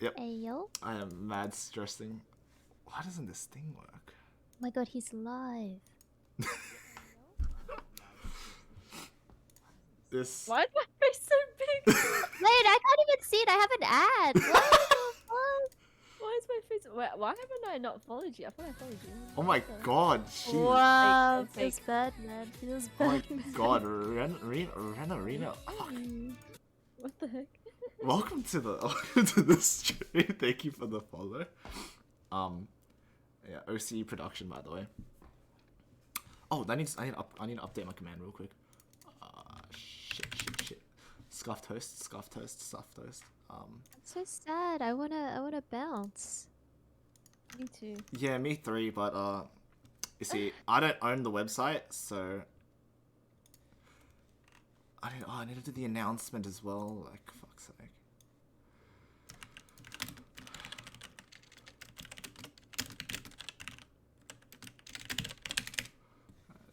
Yep. Ayo. I am mad stressing. Why doesn't this thing work? Oh my god, he's live. This. Why is my face so big? Wait, I can't even see it. I have an ad. What the fuck? Why is my face? Why haven't I not followed you? I thought I followed you. Oh my god, she. Wow, Fake, feels fake. bad, man. Feels Oh my bad. god, Rena. Fuck. What the heck? Welcome to the stream. Thank you for the follow. Yeah, OCE production, by the way. Oh, I need to update my command real quick. Shit. Scuffed toast. So sad. I wanna bounce. Me too. Yeah, me three, but you see, I don't own the website, so I need to do the announcement as well. Like, fuck's sake.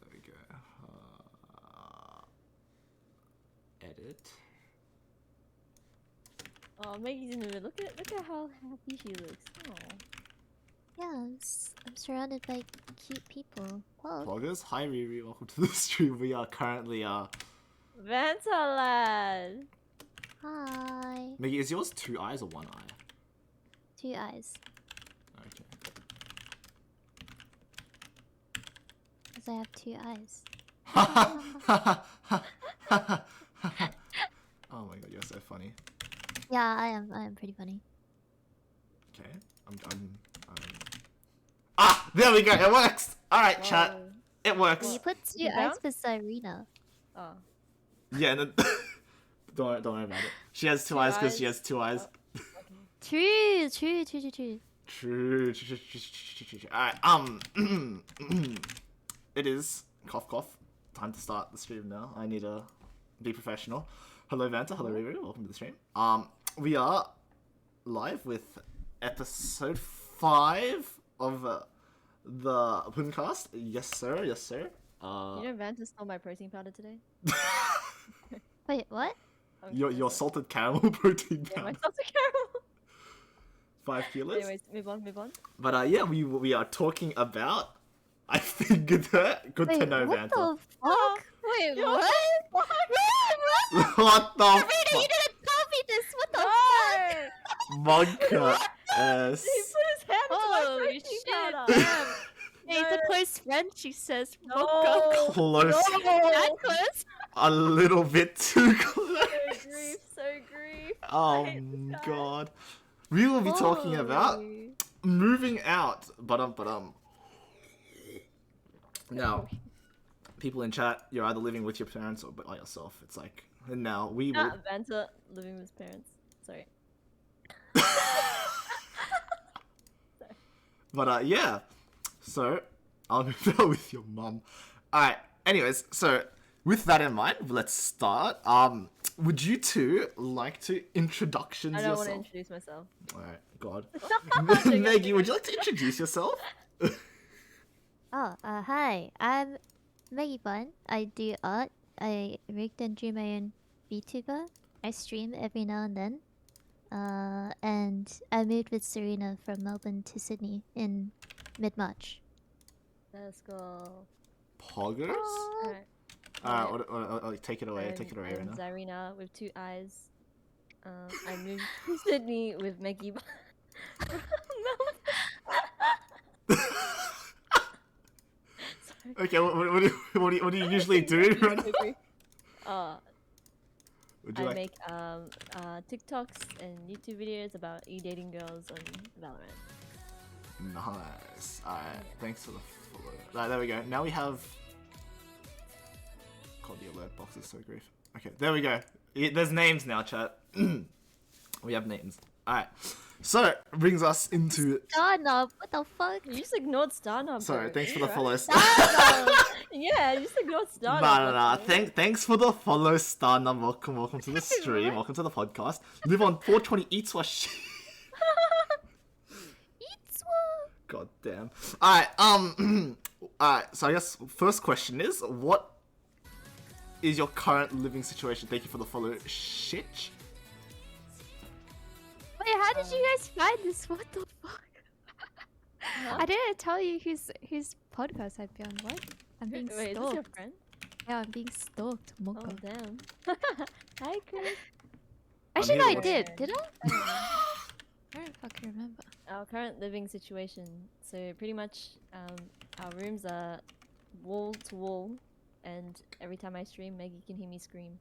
There we go. Edit. Oh, Maggie's in the middle. Look at how happy she looks. Oh. Yeah, I'm surrounded by cute people. Whoa. Vloggers, hi Riri, welcome to the stream. We are currently Vantalad! Hi. Maggie, is yours 2 eyes or 1 eye? 2 eyes. Okay. Because I have 2 eyes. Oh my god, you're so funny. Yeah, I am pretty funny. Okay, Ah, there we go. It works. All right, chat. Whoa. It works. You put 2 You eyes bounce? for Cyrena. Oh. Yeah, and then don't worry about it. She has 2 eyes because she has 2 eyes. True. True. Alright, it is cough. Time to start the stream now. I need to be professional. Hello Vanta, hello Riri, welcome to the stream. We are live with episode 5 of the Puncast. Yes sir. You know Vanta stole my protein powder today? Wait, what? your salted caramel protein Yeah, my powder. salted caramel. 5 kilos. Anyways, move on. But yeah, we are talking about. I figured that. Good to Wait, know, what Vanta. the fuck? Wait, Yo, what? what? What the Rita, fuck? you didn't tell me this. What the No! Monka S. He put his hand into my Holy protein shit. powder. fuck? Hey, No. it's a close friend, she says. No. Close. That close? A little bit too close. So grief. Oh hate this guy. god. We will be talking about Holy. moving out. Now, people in chat, you're either living with your parents or by yourself. It's like, and now we will. Not Vanta living with his parents. Sorry. But yeah, so I'll move out with your mum. Alright, anyways, so with that in mind, let's start. Would you two like to introductions I don't want to yourself? introduce myself. Alright, God. Joking, Maggie, would you like to introduce yourself? Oh, hi. I'm Maggie Bun. I do art. I rigged and dream my own VTuber. I stream every now and then. And I moved with Serena from Melbourne to Sydney in mid-March. Let's go. Poggers? Alright. Alright, take it away, I'm Rena. Zarina with 2 eyes. I moved to Sydney with Maggie. Sorry. Okay, what do you usually do, Rena? Would you I like... make TikToks and YouTube videos about dating girls on Valorant. Nice. Alright, thanks for the follow. Right, there we go. Now we have... God, the alert box is so grief. Okay, there we go. There's names now, chat. We have names. Alright. So, brings us into... Starnub, what the fuck? You just ignored Starnub. Sorry, bro. thanks for the Right? follow. Yeah, you just ignored Starnub. Nah. Thanks for the follow, Star Num. Welcome to the stream. Welcome to the podcast. Live on 420 eats what shit. Eats one. God damn. Alright, alright, so I guess first question is, what is your current living situation? Thank you for the follow, shit. Wait, how How did you guys find this? What the fuck? I didn't tell you whose podcast I'd be on. What? I'm being Wait, is this stalked. your friend? Yeah, I'm being stalked. Oh Moko. damn. Hi, Chris. Actually, I'm no, I here did. watching. Did I? I don't know. I don't fucking remember. Our current living situation. So pretty much, our rooms are wall to wall, and every time I stream, Maggie can hear me scream.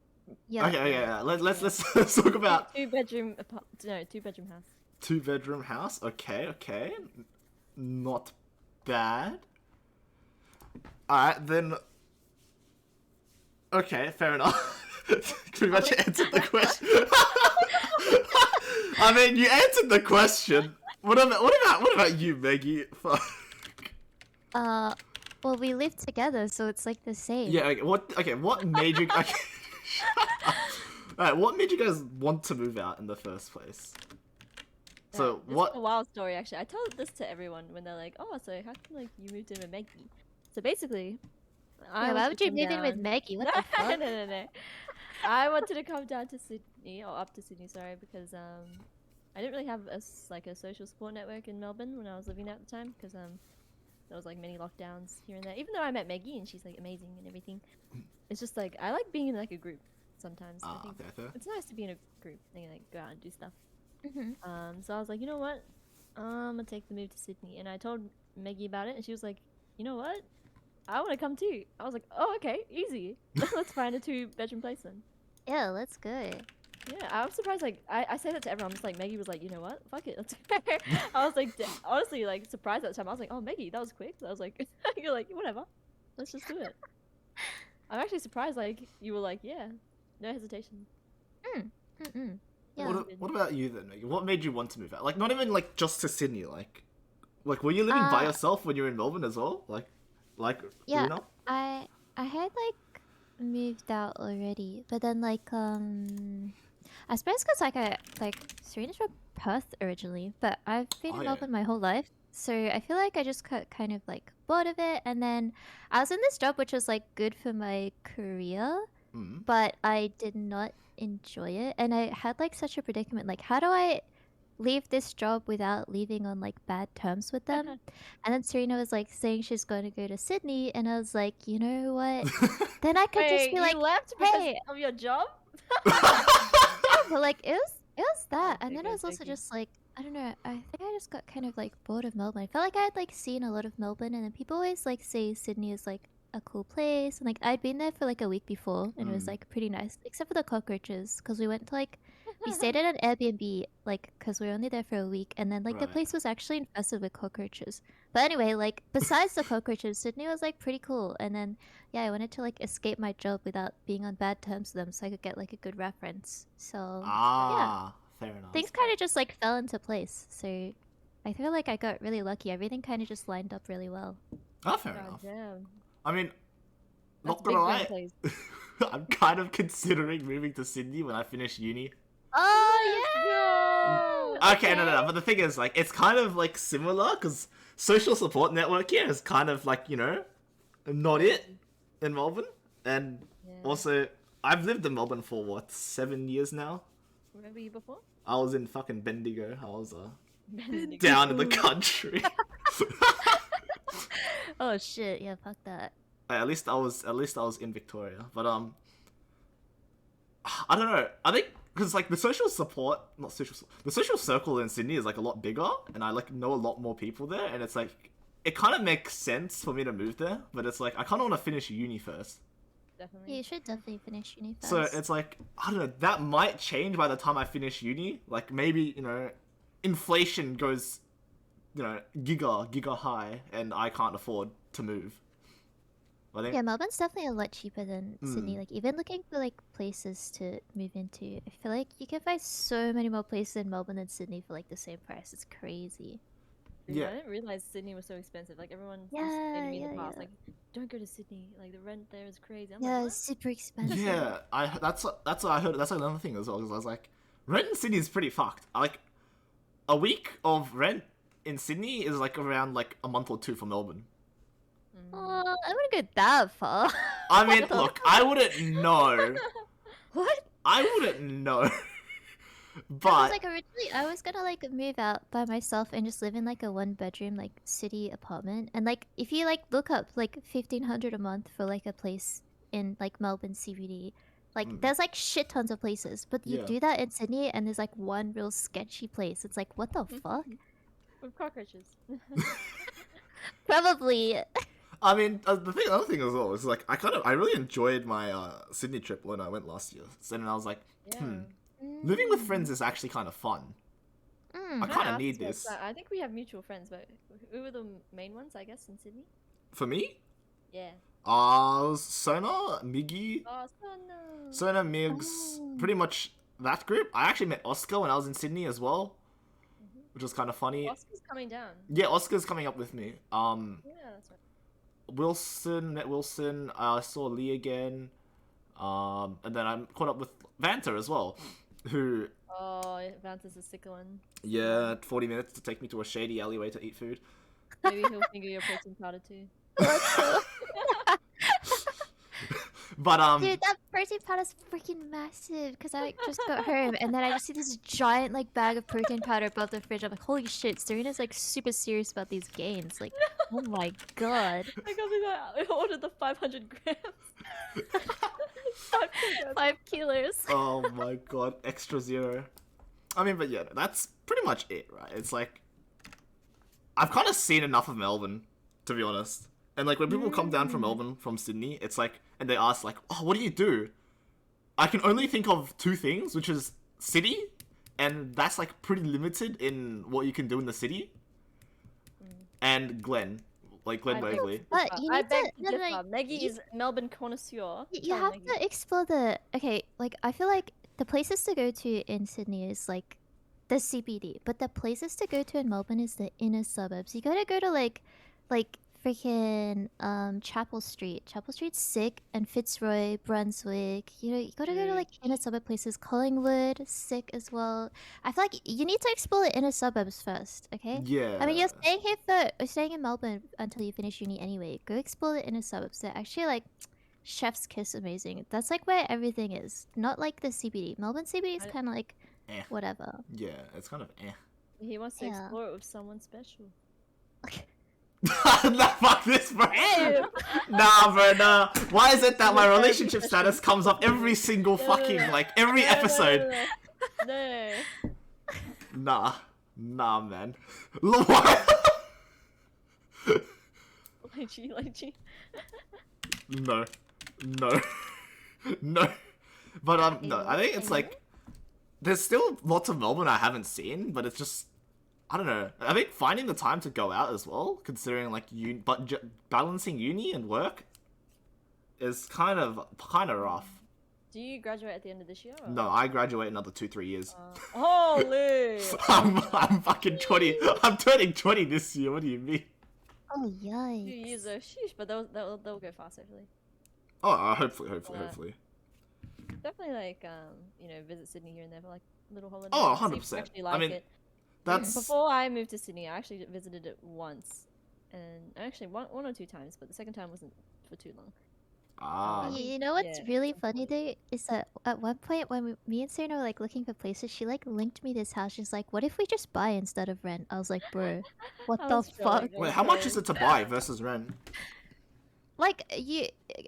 Yeah. Okay. Let's talk about Two bedroom house. 2-bedroom house. Okay. Not bad. Alright, then. Okay, fair enough. Pretty much answered the question. I mean, you answered the question. What about you, Maggie? Fuck. Well, we live together, so it's like the same. Yeah. What made you? Okay. Alright, what made you guys want to move out in the first place? So This what? is a wild story actually. I tell this to everyone when they're like, "Oh, so how come like you moved in with Maggie?" So basically, Yeah, why would you move in with Maggie? What the fuck? No. I wanted to come down to Sydney or up to Sydney, sorry, because I didn't really have a social support network in Melbourne when I was living there at the time because there was like many lockdowns here and there. Even though I met Maggie and she's like amazing and everything, it's just like I like being in like a group sometimes. I think Okay. it's nice to be in a group and like go out and do stuff. Mm-hmm. So I was like, you know what? I'm gonna take the move to Sydney, and I told Maggie about it, and she was like, you know what? I want to come too. I was like, oh, okay, easy. Let's find a 2-bedroom place then. Yeah, let's go. Yeah, I'm surprised. Like, I say that to everyone. I'm just like, Maggie was like, you know what? Fuck it, let's go. I was like, honestly, like surprised at the time. I was like, oh, Maggie, that was quick. I was like, you're like, whatever, let's just do it. I'm actually surprised. Like, you were like, yeah, no hesitation. Yeah. What about you then, Maggie? What made you want to move out? Like, not even like just to Sydney. Like were you living by yourself when you were in Melbourne as well? Like Yeah, Luna? I had like moved out already, but then like I suppose because Serena's from Perth originally, but I've been Oh, in yeah. Melbourne my whole life, so I feel like I just got kind of like bored of it, and then I was in this job which was like good for my career, Mm. but I did not enjoy it, and I had like such a predicament. Like, how do I leave this job without leaving on like bad terms with them? And then Serena was like saying she's going to go to Sydney, and I was like, you know what? Then I could just Wait, be like, you left because hey. of your job? But like it was that, and then I Okay, was also joking. just like, I don't know. I think I just got kind of like bored of Melbourne. I felt like I had like seen a lot of Melbourne, and then people always like say Sydney is like a cool place, and like I'd been there for like a week before, and it was like pretty nice, except for the cockroaches, because we went to like we stayed at an Airbnb, like because we were only there for a week, and then like the Right. place was actually infested with cockroaches. But anyway, like besides the cockroaches, Sydney was like pretty cool, and then yeah, I wanted to like escape my job without being on bad terms with them, so I could get like a good reference. So Fair enough. things kind of just like fell into place. So I feel like I got really lucky. Everything kind of just lined up really well. Fair God enough. damn. I mean, That's not big gonna brand lie, place. I'm kind of considering moving to Sydney when I finish uni. Oh Let's Okay, no. But the thing is, like, it's kind of like similar because social support network here is kind of like, you know, not it in Melbourne. And Yeah. also, I've lived in Melbourne for what, 7 years now. Where were you before? I was in fucking Bendigo. I was down in the country. Oh shit! Yeah, fuck that. At least I was in Victoria. But I don't know. I think because like the social support, the social circle in Sydney is like a lot bigger, and I like know a lot more people there, and it's like it kind of makes sense for me to move there. But it's like I kind of want to finish uni first. Definitely. Yeah, you should definitely finish uni first. So it's like I don't know. That might change by the time I finish uni. Like maybe inflation goes, giga high, and I can't afford to move. I think yeah, Melbourne's definitely a lot cheaper than Sydney. Like even looking for like places to move into, I feel like you can find so many more places in Melbourne than Sydney for like the same price. It's crazy. Yeah. I didn't realize Sydney was so expensive. Like everyone used to Yeah, say to me in the yeah, past, yeah. like, don't go to Sydney. Like the rent there is crazy. I'm Yeah, like, it's what? super expensive. Yeah, that's what I heard. That's another thing as well. Because I was like, rent in Sydney is pretty fucked. Like, a week of rent in Sydney is like around like a month or two for Melbourne. Oh, I wouldn't go that far. I mean, look, I wouldn't know. What? I wouldn't know. But like originally I was gonna like move out by myself and just live in like a 1 bedroom like city apartment. And like if you like look up like 1,500 a month for like a place in like Melbourne CBD, like there's like shit tons of places. But you Yeah. do that in Sydney and there's like one real sketchy place. It's like what the fuck? With cockroaches. Probably. I mean, the other thing as well is like I really enjoyed my Sydney trip when I went last year. So then I was like, Yeah. living with friends is actually kind of fun. Mm. I kind Yeah, of need so this. I think we have mutual friends, but who were the main ones, I guess, in Sydney? For me, Yeah. it was Sona, Miggy, Oh, so no. Sona, Migs, Oh. pretty much that group. I actually met Oscar when I was in Sydney as well, which was kind of funny. Oscar's coming down. Yeah, Oscar's coming up with me. Yeah, that's right. Wilson, met Wilson. I saw Lee again. And then I caught up with Vanta as well, who, Oh, Vanta's a sick one. 40 minutes to take me to a shady alleyway to eat food. Maybe he'll finger your protein powder too. But Dude, that protein powder's freaking massive because I like, just got home and then I just see this giant like bag of protein powder above the fridge. I'm like, holy shit, Serena's like super serious about these gains. Like, oh my god. I can't believe I ordered the 500 grams. 5 kilograms. 5 kilos. oh my god, extra zero. I mean, but yeah, that's pretty much it, right? It's like I've kind of seen enough of Melbourne, to be honest. And like when people come down from Melbourne from Sydney, it's like, and they ask like, "Oh, what do you do?" I can only think of 2 things, which is city, and that's like pretty limited in what you can do in the city. And Glen, like Glen I beg Waverley. to But differ. you I need beg to- to no, no, differ. Maggie you- is Melbourne connoisseur. You Sorry, have Maggie. to explore the okay, like I feel like the places to go to in Sydney is like the CBD, but the places to go to in Melbourne is the inner suburbs. You gotta go to like freaking Chapel Street. Chapel Street's sick, and Fitzroy, Brunswick. You know, you gotta go to like inner suburb places. Collingwood, sick as well. I feel like you need to explore the inner suburbs first, okay? Yeah. I mean, you're staying in Melbourne until you finish uni anyway. Go explore the inner suburbs. They're actually like chef's kiss amazing. That's like where everything is. Not like the CBD. Melbourne CBD is I- kind of like Eh. whatever. Yeah, it's kind of eh. He wants to Yeah. explore it with someone special. nah, fuck this, bro. Hey! Nah, bro, nah. Why is it that my relationship status comes up every single No, no, fucking, no. like, every No, no, episode? No. Nah, man. Look, what? Lychee. No. No. But, no, I think it's like, there's still lots of Melbourne I haven't seen, but it's just, I don't know. I think finding the time to go out as well, considering like balancing uni and work, is kind of rough. Do you graduate at the end of this year? Or? No, I graduate another 2-3 years. Holy! I'm fucking 20. I'm turning 20 this year. What do you mean? Oh 2 yikes! years, sheesh, but they'll go fast actually. Oh, hopefully. Definitely like visit Sydney here and there for like little holidays. Oh, see if you 100%. actually I like mean, it. That's Before I moved to Sydney, I actually visited it once, and actually one or 2 times, but the second time wasn't for too long. You know what's yeah, really some funny though is that at one point when me and Serena were like looking for places, she like linked me this house. She's like, "What if we just buy instead of rent?" I was like, "Bro, what I the was trolling, fuck?" I Wait, was how much trolling. is it to buy versus rent? Like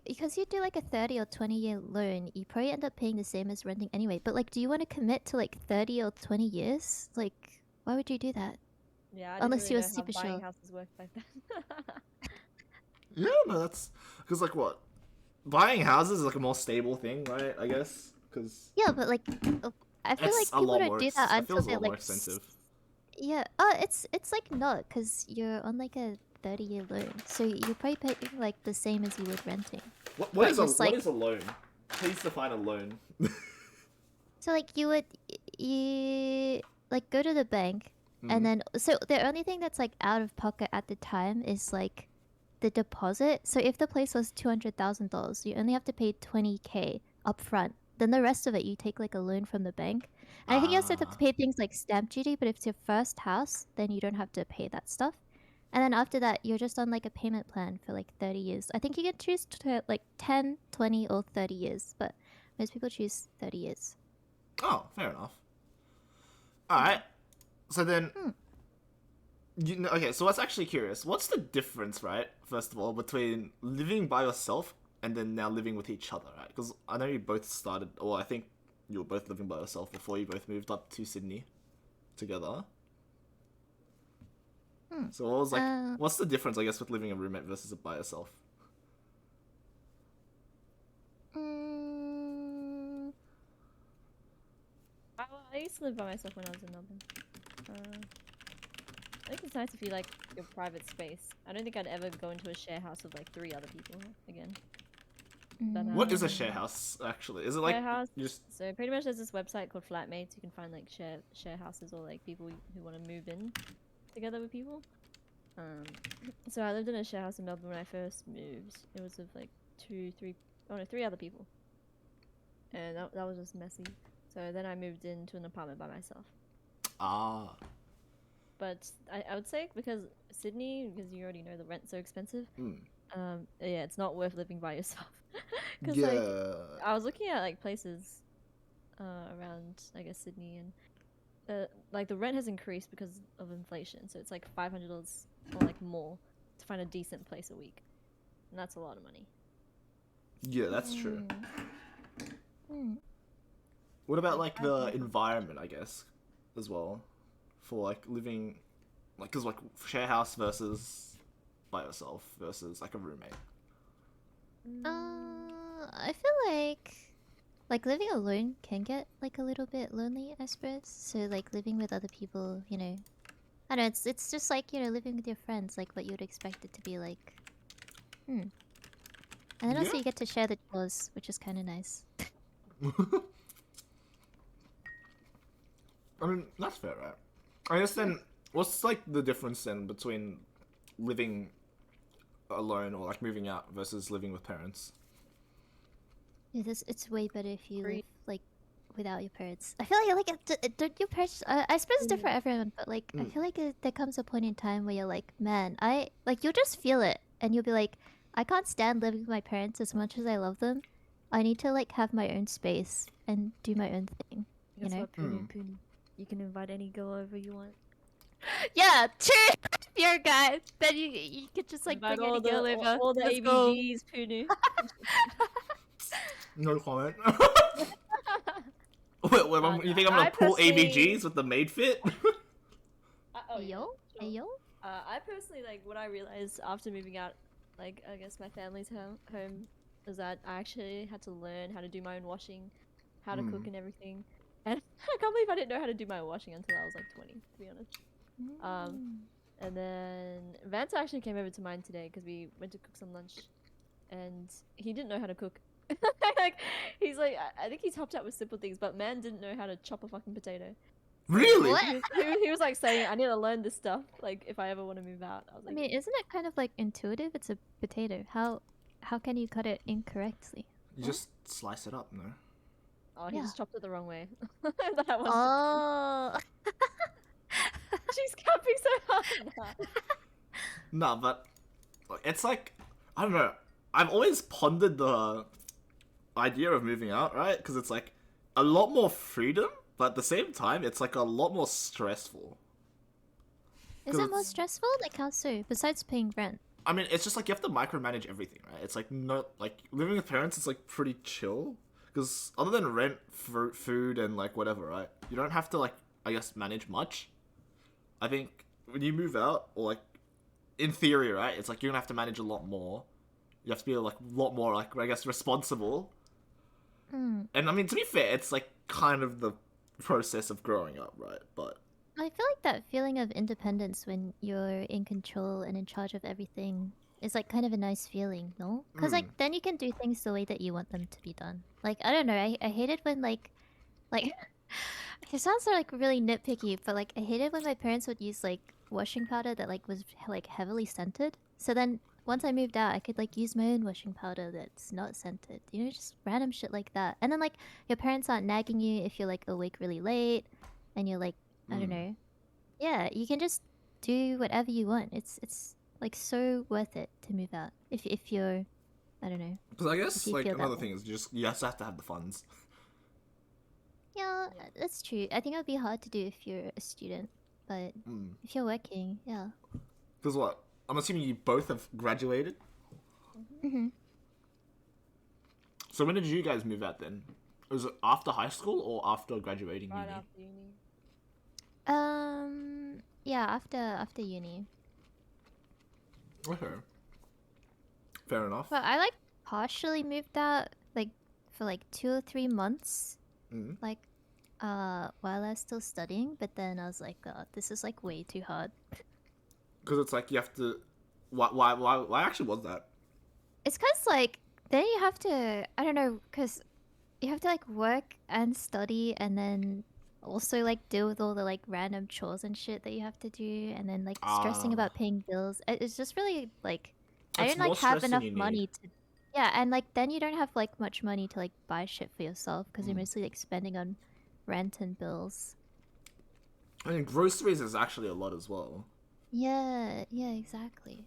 because you do like a 30 or 20-year loan, you probably end up paying the same as renting anyway. But like, do you want to commit to like 30 or 20 years? Like, why would you do that? Yeah, I didn't Unless really you're know how super buying sure. houses work back then. Yeah, no, that's because like what, buying houses is like a more stable thing, right? I guess because Yeah, but like, I feel like it's a people lot don't more. do that It until feels a they're lot more like expensive. Yeah. It's like not because you're on like a 30-year loan, so you probably pay like the same as you would renting. What But is a just, like- what is a loan? Please define a loan. So like you like go to the bank Mhm. and then so the only thing that's like out of pocket at the time is like the deposit. So if the place was $200,000, you only have to pay 20K up front. Then the rest of it you take like a loan from the bank. And I think you also have Ah. to pay things like stamp duty, but if it's your first house, then you don't have to pay that stuff. And then after that, you're just on like a payment plan for like 30 years. I think you can choose to like 10, 20, or 30 years, but most people choose 30 years. Oh, fair enough. All right. So then, Hmm. okay. So what's actually curious? What's the difference, right? First of all, between living by yourself and then now living with each other, right? Because I know you both started, or I think you were both living by yourself before you both moved up to Sydney together. So what was like? What's the difference, I guess, with living a roommate versus by yourself? Mm, I used to live by myself when I was in Melbourne. I think it's nice if you like your private space. I don't think I'd ever go into a share house with like 3 other people again. But, What is a share house actually? Is it like share house? you just? So pretty much there's this website called Flatmates. You can find like share houses or like people who want to move in together with people. So I lived in a share house in Melbourne when I first moved. It was with like 3 other people, and that was just messy. So then I moved into an apartment by myself. Ah. But I would say because Sydney, because you already know the rent's so expensive. Yeah, it's not worth living by yourself. Because like I was looking at like places around I guess Sydney, and like the rent has increased because of inflation. So it's like $500 or like more to find a decent place a week, and that's a lot of money. Yeah, that's true. Hmm. What about like the environment, I guess, as well, for like living, like, cause like share house versus by yourself versus like a roommate. I feel like living alone can get like a little bit lonely, I suppose. So like living with other people, you know, I don't know. It's just like, you know, living with your friends, like what you would expect it to be like. And then also Yeah. you get to share the chores, which is kind of nice. I mean, that's fair, right? I guess then, what's like the difference then between living alone or like moving out versus living with parents? Yeah, it's way better if you Free. live like without your parents. I feel don't your parents. I suppose it's different for everyone, but like I feel like there comes a point in time where you're like, man, I like you'll just feel it, and you'll be like, I can't stand living with my parents as much as I love them. I need to like have my own space and do my own thing. You Guess know? what, Puni? You can invite any girl over you want. Yeah, true. If you're a guy, then you could just like Invite bring any girl over. all the Let's go. ABGs, Punu. No comment. Wait, you think I'm gonna I pull personally- ABGs with the maid fit? Oh, yeah, Ayo, sure. ayo. I personally like what I realized after moving out, like I guess my family's home, is that I actually had to learn how to do my own washing, how to cook and everything. And I can't believe I didn't know how to do my washing until I was like 20, to be honest. And then Vance actually came over to mine today because we went to cook some lunch, and he didn't know how to cook. Like he's like I think he's helped out with simple things, but man didn't know how to chop a fucking potato. Really? What? He was like saying, I need to learn this stuff, like, if I ever want to move out. I was I like, mean, isn't it kind of like intuitive? It's a potato. How can you cut it incorrectly? You just slice it up, no? oh, he Yeah. just chopped it the wrong way. That was Oh. she's capping so hard now. No, but it's like, I don't know. I've always pondered the idea of moving out, right? Because it's like a lot more freedom, but at the same time, it's like a lot more stressful. Is 'Cause it more it's- stressful? Like how so? Besides paying rent. I mean, it's just like you have to micromanage everything, right? It's like not like living with parents is like pretty chill because other than rent, food, and like whatever, right? You don't have to like I guess manage much. I think when you move out, or like in theory, right? It's like you're gonna have to manage a lot more. You have to be like a lot more like I guess responsible. And I mean, to be fair, it's like kind of the process of growing up, right? But I feel like that feeling of independence when you're in control and in charge of everything is like kind of a nice feeling, no? Because like then you can do things the way that you want them to be done. Like I don't know, I hate it when like it sounds like really nitpicky, but like I hated when my parents would use like washing powder that like was like heavily scented. So then once I moved out, I could like use my own washing powder that's not scented. You know, just random shit like that. And then like your parents aren't nagging you if you're like awake really late, and you're like I don't know. Yeah, you can just do whatever you want. It's like so worth it to move out if you're I don't know. because I guess you like feel that another way. thing is you just have to have the funds. Yeah, Yeah. that's true. I think it would be hard to do if you're a student, but if you're working, yeah. Because what? I'm assuming you both have graduated. Mm-hmm. So when did you guys move out then? Was it after high school or after graduating Right uni? after uni. Yeah, after uni. Okay. Fair enough. But I like partially moved out like for like 2 or 3 months, Mm. like while I was still studying. But then I was like, this is like way too hard. Because it's like you have to. Why actually was that? It's cause like then you have to, I don't know, cause you have to like work and study and then also like deal with all the like random chores and shit that you have to do and then like stressing Ah. about paying bills. It's just really like I That's didn't like more have stress than enough you need. money to. Yeah, and like then you don't have like much money to like buy shit for yourself because you're mostly like spending on rent and bills. I mean, groceries is actually a lot as well. Yeah, yeah, exactly.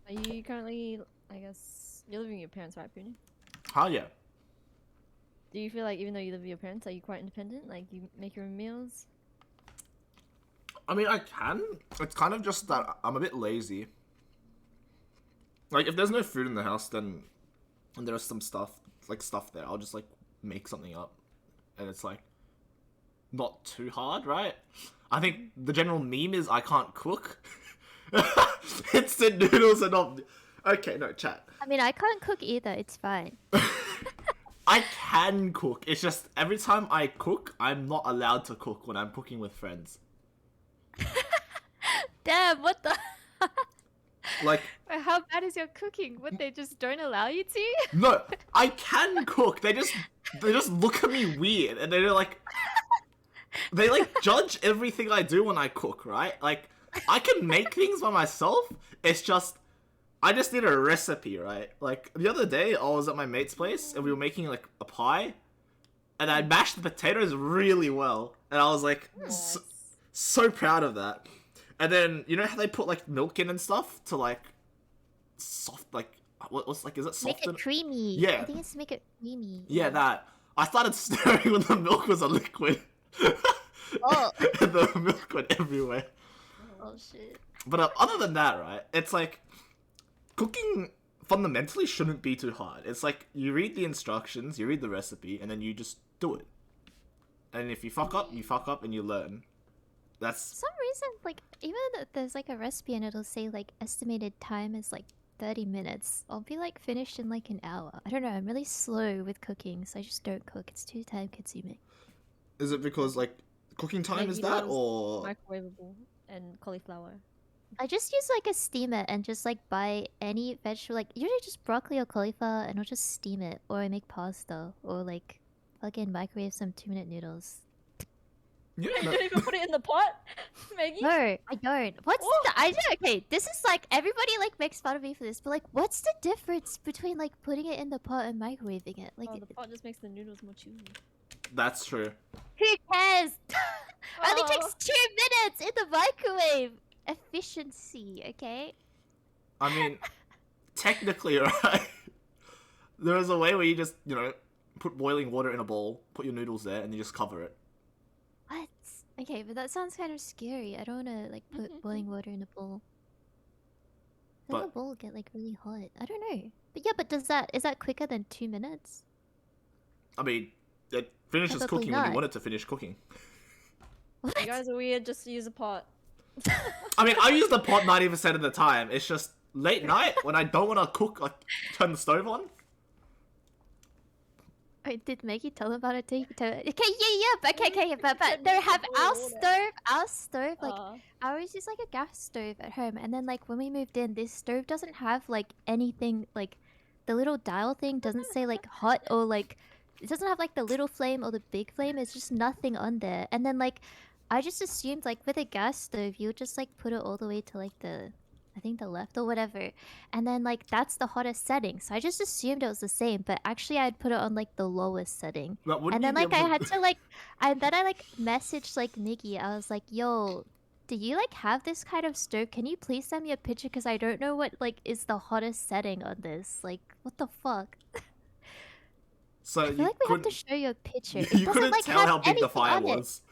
Are you currently, I guess, you're living with your parents, right, Puni? Huh, yeah. Do you feel like even though you live with your parents, are you quite independent? Like you make your own meals? I mean, I can. It's kind of just that I'm a bit lazy. Like, if there's no food in the house, then and there's some stuff, like stuff there, I'll just like make something up. And it's like not too hard, right? I think the general meme is I can't cook. Instant noodles are not. Okay, no, chat. I mean, I can't cook either. It's fine. I can cook. It's just every time I cook, I'm not allowed to cook when I'm cooking with friends. Damn, what the? Like, How bad is your cooking? What, they just don't allow you to? no, I can cook. They just look at me weird, and they're like, they like judge everything I do when I cook, right? Like, I can make things by myself. It's just, I just need a recipe, right? Like the other day, I was at my mate's place, and we were making like a pie, and I mashed the potatoes really well, and I was like, so proud of that. And then you know how they put like milk in and stuff to like soft, like what's like, is it Make soften? it creamy. Yeah. I think it's to make it creamy. Yeah, that. I started stirring when the milk was a liquid. Oh. And the milk went everywhere. Oh shit. But other than that, right, it's like cooking fundamentally shouldn't be too hard. It's like you read the instructions, you read the recipe, and then you just do it. And if you fuck up, and you learn. That's For some reason, like, even if there's like a recipe and it'll say like estimated time is like 30 minutes, I'll be like finished in like an hour. I don't know, I'm really slow with cooking, so I just don't cook. It's too time consuming. Is it because like cooking time Maybe is that, yours or microwavable and cauliflower. I just use like a steamer and just like buy any vegetable, like usually just broccoli or cauliflower, and I'll just steam it, or I make pasta, or like fucking microwave some 2-minute noodles. yeah, You no, don't even put it in the pot, Maggie? No, I don't. What's the idea? Okay, this is like everybody like makes fun of me for this, but like, what's the difference between like putting it in the pot and microwaving it? Like, Oh, the pot just makes the noodles more chewy. that's true. who cares? Only Oh. takes 2 minutes in the microwave. Efficiency, okay? I mean, technically, right? There is a way where you just, put boiling water in a bowl, put your noodles there, and you just cover it. What? Okay, but that sounds kind of scary. I don't want to like put boiling water in a bowl. I think But- a bowl will get like really hot. I don't know. But yeah, but is that quicker than 2 minutes? I mean, it finishes Probably cooking when you not. want it to finish cooking. What? You guys are weird, just use a pot. I mean, I use the pot 90% of the time. It's just late night when I don't want to cook, like, turn the stove on. Wait, did Maggie tell about it? Okay, yeah, but okay, but no, have our stove, like, I always use like a gas stove at home, and then like when we moved in, this stove doesn't have like anything, like the little dial thing doesn't say like hot or like it doesn't have like the little flame or the big flame. It's just nothing on there, and then like I just assumed like with a gas stove you would just like put it all the way to like I think the left or whatever, and then like that's the hottest setting. So I just assumed it was the same, but actually I'd put it on like the lowest setting. But wouldn't And then you like be I able had to like, and then I like messaged like Nikki. I was like, "Yo, do you like have this kind of stove? Can you please send me a picture? Because I don't know what like is the hottest setting on this. Like, what the fuck?" So I feel you like we have couldn't to show you a picture. It you doesn't couldn't like tell have how big the anything fire on it. was.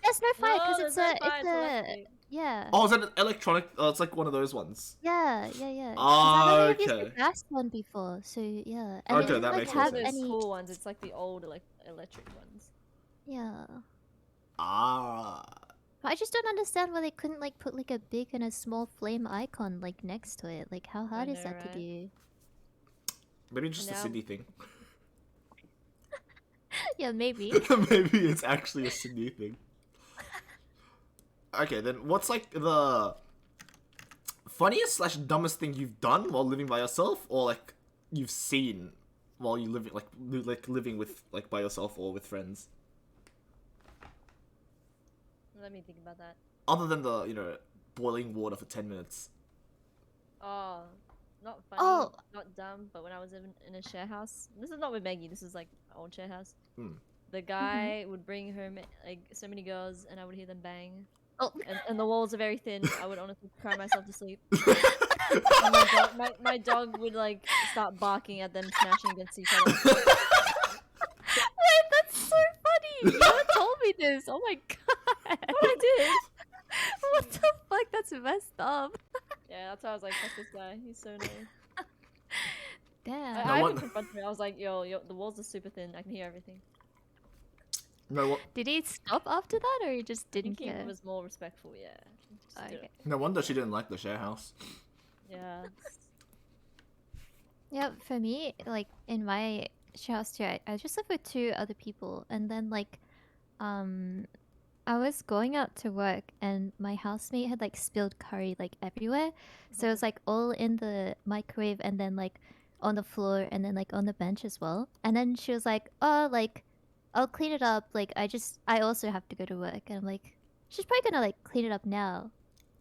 There's no fire No, because there's no fire, it's electric. yeah. Oh, is that an electronic? Oh, it's like one of those ones. Yeah. Because Ah, I've never used okay. the gas one before, so yeah. And Okay, it didn't that like makes more have One of those any. cool ones. It's like the old electric ones. Yeah. Ah. But I just don't understand why they couldn't like put like a big and a small flame icon like next to it. Like how hard is know, that to right? do? Maybe just a Now- Sydney thing. Yeah, maybe. Maybe it's actually a Sydney thing. Okay, then what's like the funniest slash dumbest thing you've done while living by yourself, or like you've seen while you living like living with like by yourself or with friends, Let me think about that. other than the boiling water for 10 minutes. Oh, not funny, Oh. not dumb, but when I was in a share house, this is not with Maggie, this is like our old share house. Hmm. The guy would bring home like so many girls, and I would hear them bang. Oh. And the walls are very thin. I would honestly cry myself to sleep. And my dog would like start barking at them, smashing against each other. Wait, that's so funny! You haven't told me this. Oh my god. What I did? What the fuck? That's messed up. Yeah, that's why I was like, fuck this guy. He's so annoying. Damn. No I even wonder- confronted him. I was like, yo, the walls are super thin. I can hear everything. No, what? Did he stop after that, or he just I didn't think he care? was more respectful, yeah. Just do Okay. it. No wonder she didn't like the share house. Yeah. Yeah, for me, like in my house too, I just lived with two other people, and then like, I was going out to work, and my housemate had like spilled curry like everywhere, so it was like all in the microwave, and then like on the floor, and then like on the bench as well. And then she was like, "Oh, like, I'll clean it up. Like, I also have to go to work," and I'm like, "She's probably gonna like clean it up now,"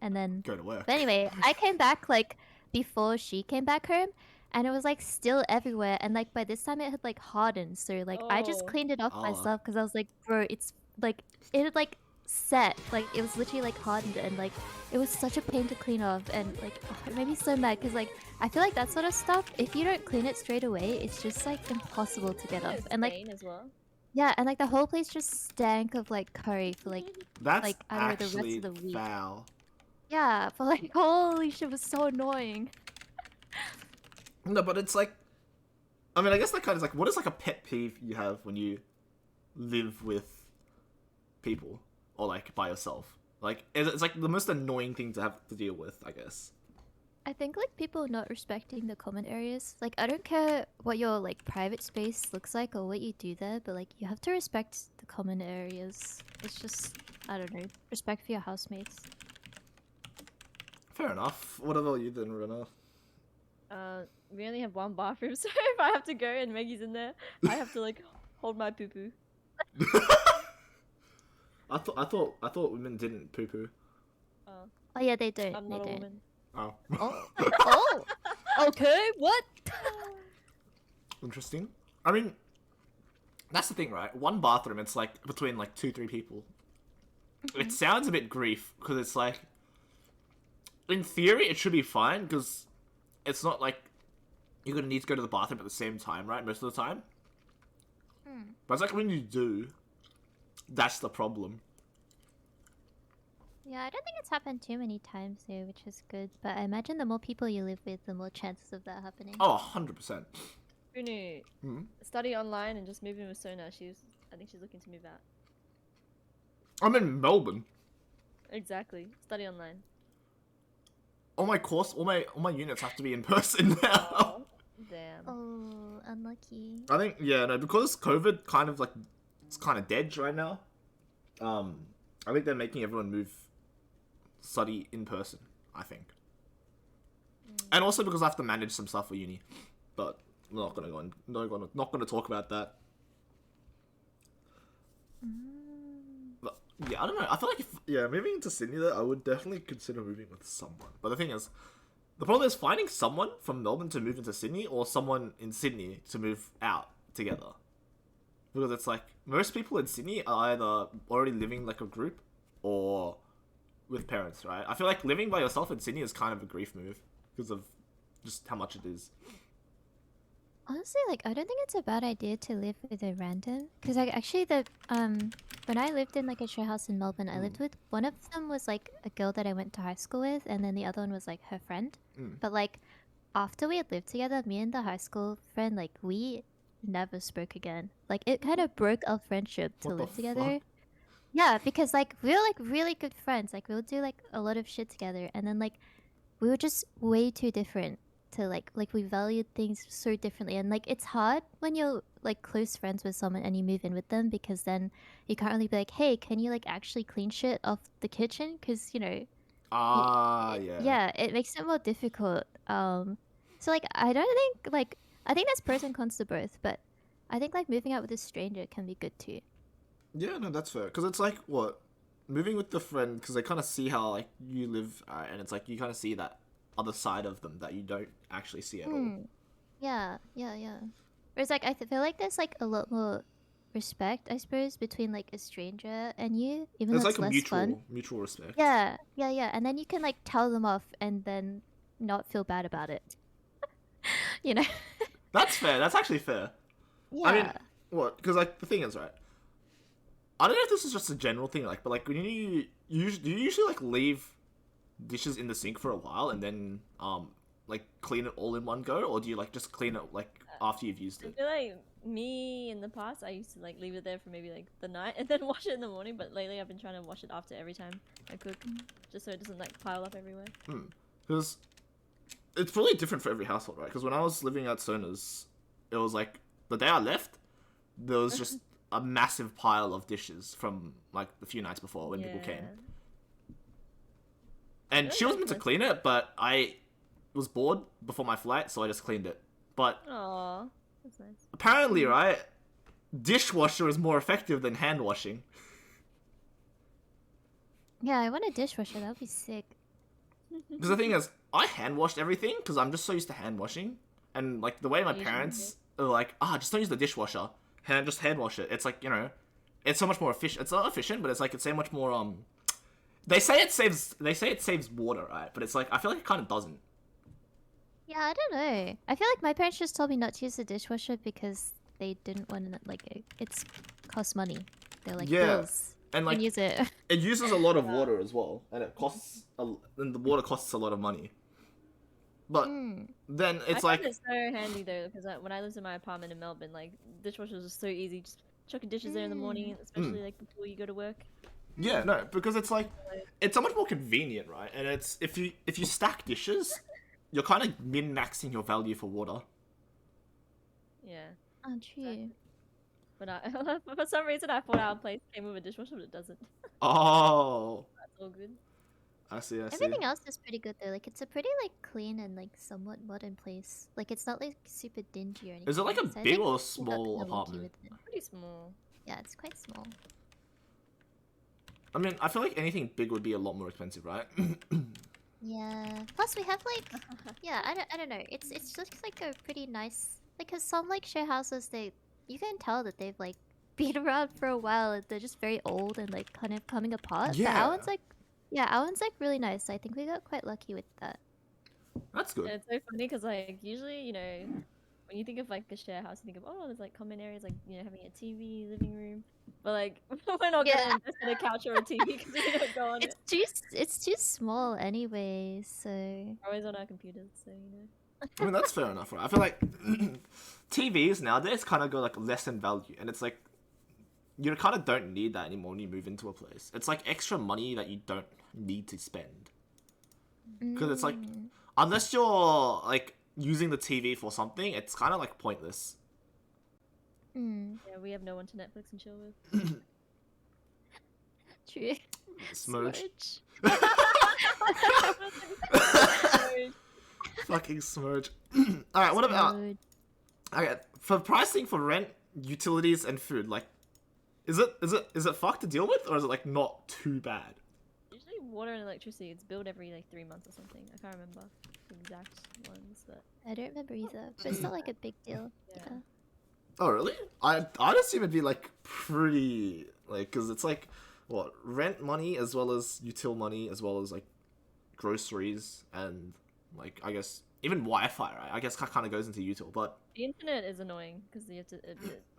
and then. Go to work. But anyway, I came back like before she came back home, and it was like still everywhere. And like by this time it had like hardened, so like I just Oh. cleaned it off Oh. myself because I was like, bro, it's like it had like set, like it was literally like hardened, and like it was such a pain to clean off, and like it made me so mad because like I feel like that sort of stuff, if you don't clean it straight away, it's just like impossible to get off. It's And like Spain as well. yeah, and like the whole place just stank of like curry for like That's like, I don't know, the rest actually of the week. foul. yeah, but like holy shit, it was so annoying. No, but it's like, I mean, I guess that kind of like, what is like a pet peeve you have when you live with people or like by yourself? Like, it's like the most annoying thing to have to deal with, I guess. I think like people not respecting the common areas. Like I don't care what your like private space looks like or what you do there, but like you have to respect the common areas. It's just I don't know, respect for your housemates. Fair enough. What about you then, Rena? We only have one bathroom, so if I have to go and Maggie's in there, I have to like hold my poo poo. I thought women didn't poo poo. Oh yeah, they don't. I'm they not a don't. woman. Oh. Oh. Oh. Okay. What? Interesting. I mean, that's the thing, right? One bathroom, it's like between like 2-3 people. It sounds a bit grief because it's like, in theory, it should be fine because it's not like you're gonna need to go to the bathroom at the same time, right? Most of the time. But it's like when you do, that's the problem. Yeah, I don't think it's happened too many times here, which is good. But I imagine the more people you live with, the more chances of that happening. Oh, 100%. Bruno, study online and just move in with Sona. I think she's looking to move out. I'm in Melbourne. Exactly. Study online. All my units have to be in person now. Oh, damn. Oh, unlucky. I think because COVID kind of like it's kind of dead right now. I think they're making everyone study in person. I think, and also because I have to manage some stuff for uni, but I'm not gonna talk about that. But, yeah, I don't know. I feel like moving into Sydney though, I would definitely consider moving with someone. But the thing is, the problem is finding someone from Melbourne to move into Sydney or someone in Sydney to move out together. Because it's like, most people in Sydney are either already living like a group or with parents, right? I feel like living by yourself in Sydney is kind of a grief move because of just how much it is. Honestly, like I don't think it's a bad idea to live with a random, because like actually the when I lived in like a share house in Melbourne, I lived with one of them was like a girl that I went to high school with, and then the other one was like her friend. But like after we had lived together, me and the high school friend, like we never spoke again. Like it kind of broke our friendship to What the live together. fuck? Yeah, because like we were like really good friends. Like we'll do like a lot of shit together, and then like we were just way too different to like we valued things so differently, and like it's hard when you're like close friends with someone and you move in with them, because then you can't really be like, hey, can you like actually clean shit off the kitchen, because you know Yeah. yeah, it makes it more difficult. So like I don't think like I think there's pros and cons to both, but I think like moving out with a stranger can be good too. Yeah, no, that's fair. Because it's like, what? Moving with the friend, because they kind of see how, like, you live, and it's like, you kind of see that other side of them that you don't actually see at all. Yeah, yeah, yeah. Whereas like feel like there's like a lot more respect, I suppose, between like a stranger and you, even There's though like it's a less fun. mutual respect. Yeah, yeah, yeah. And then you can like tell them off and then not feel bad about it. You know? That's fair. That's actually fair. I mean, Yeah. what? Because, like, the thing is, right? I don't know if this is just a general thing, like, but, like, when do you usually, like, leave dishes in the sink for a while and then, like, clean it all in one go? Or do you, like, just clean it, like, after you've used I it? feel like me in the past, I used to like leave it there for maybe like the night and then wash it in the morning. But lately, I've been trying to wash it after every time I cook, just so it doesn't like pile up everywhere. Because it's probably different for every household, right? Because when I was living at Sona's, it was like the day I left, there was just a massive pile of dishes from like the few nights before when people came. And Really she was nice meant to place. clean it, but I was bored before my flight, so I just cleaned it. But Aw, that's nice. apparently, right, dishwasher is more effective than hand washing. Yeah, I want a dishwasher. That would be sick. Because the thing is, I hand washed everything because I'm just so used to hand washing, and like the way my You should parents are like, just don't use the dishwasher, just hand wash it. It's like, it's so much more efficient. It's not efficient, but it's like it's so much more They say it saves water, right? But it's like I feel like it kind of doesn't. Yeah, I don't know. I feel like my parents just told me not to use the dishwasher because they didn't want to like it's cost money. They're like Yeah, bills. and Can like use it. it uses a lot of water as well, and and the water costs a lot of money. But then I it's find like, it so handy though, because when I lived in my apartment in Melbourne, like dishwashers are so easy. Just chuck your dishes there in the morning, especially like before you go to work. yeah, no, because it's like it's so much more convenient, right? And it's if you stack dishes, you're kind of min-maxing your value for water. Yeah, Oh, true. but for some reason I thought our place came with a dishwasher, but it doesn't. Oh, That's all good. I see, I see. Everything else is pretty good though. Like it's a pretty like clean and like somewhat modern place. Like it's not like super dingy or anything. Is it like a So I big think or we got small kinda lucky apartment? with it. Pretty small. Yeah, it's quite small. I mean, I feel like anything big would be a lot more expensive, right? Yeah. Plus we have like yeah, I don't know. It's just like a pretty nice like, cause some like share houses they you can tell that they've like been around for a while and they're just very old and like kind of coming apart. But Yeah. our one's like yeah, our one's like really nice. I think we got quite lucky with that. That's good. And it's so funny because like usually when you think of like a share house, you think of there's like common areas like having a TV, living room, but like we're not Yeah. gonna invest in a couch or a TV because we don't go on it. It's too small anyway, so We're always on our computers, so I mean, that's fair enough, right? I feel like TVs nowadays kind of go like less in value, and it's like you kind of don't need that anymore when you move into a place. It's like extra money that you don't need to spend, because it's like unless you're like using the TV for something, it's kind of like pointless. yeah, we have no one to Netflix and chill with. true. Smudge. Smudge. Fucking smudge. All right, what about Smudge. okay for pricing for rent, utilities, and food? Like, is it fucked to deal with, or is it like not too bad? Usually water and electricity, it's billed every like 3 months or something. I can't remember the exact ones, but I don't remember either, but it's not like a big deal. Yeah. Yeah. Oh really? I just assume it'd be like pretty like because it's like what rent money as well as util money as well as like groceries and like I guess even Wi-Fi, right? I guess that kind of goes into util, but The internet is annoying because you have to.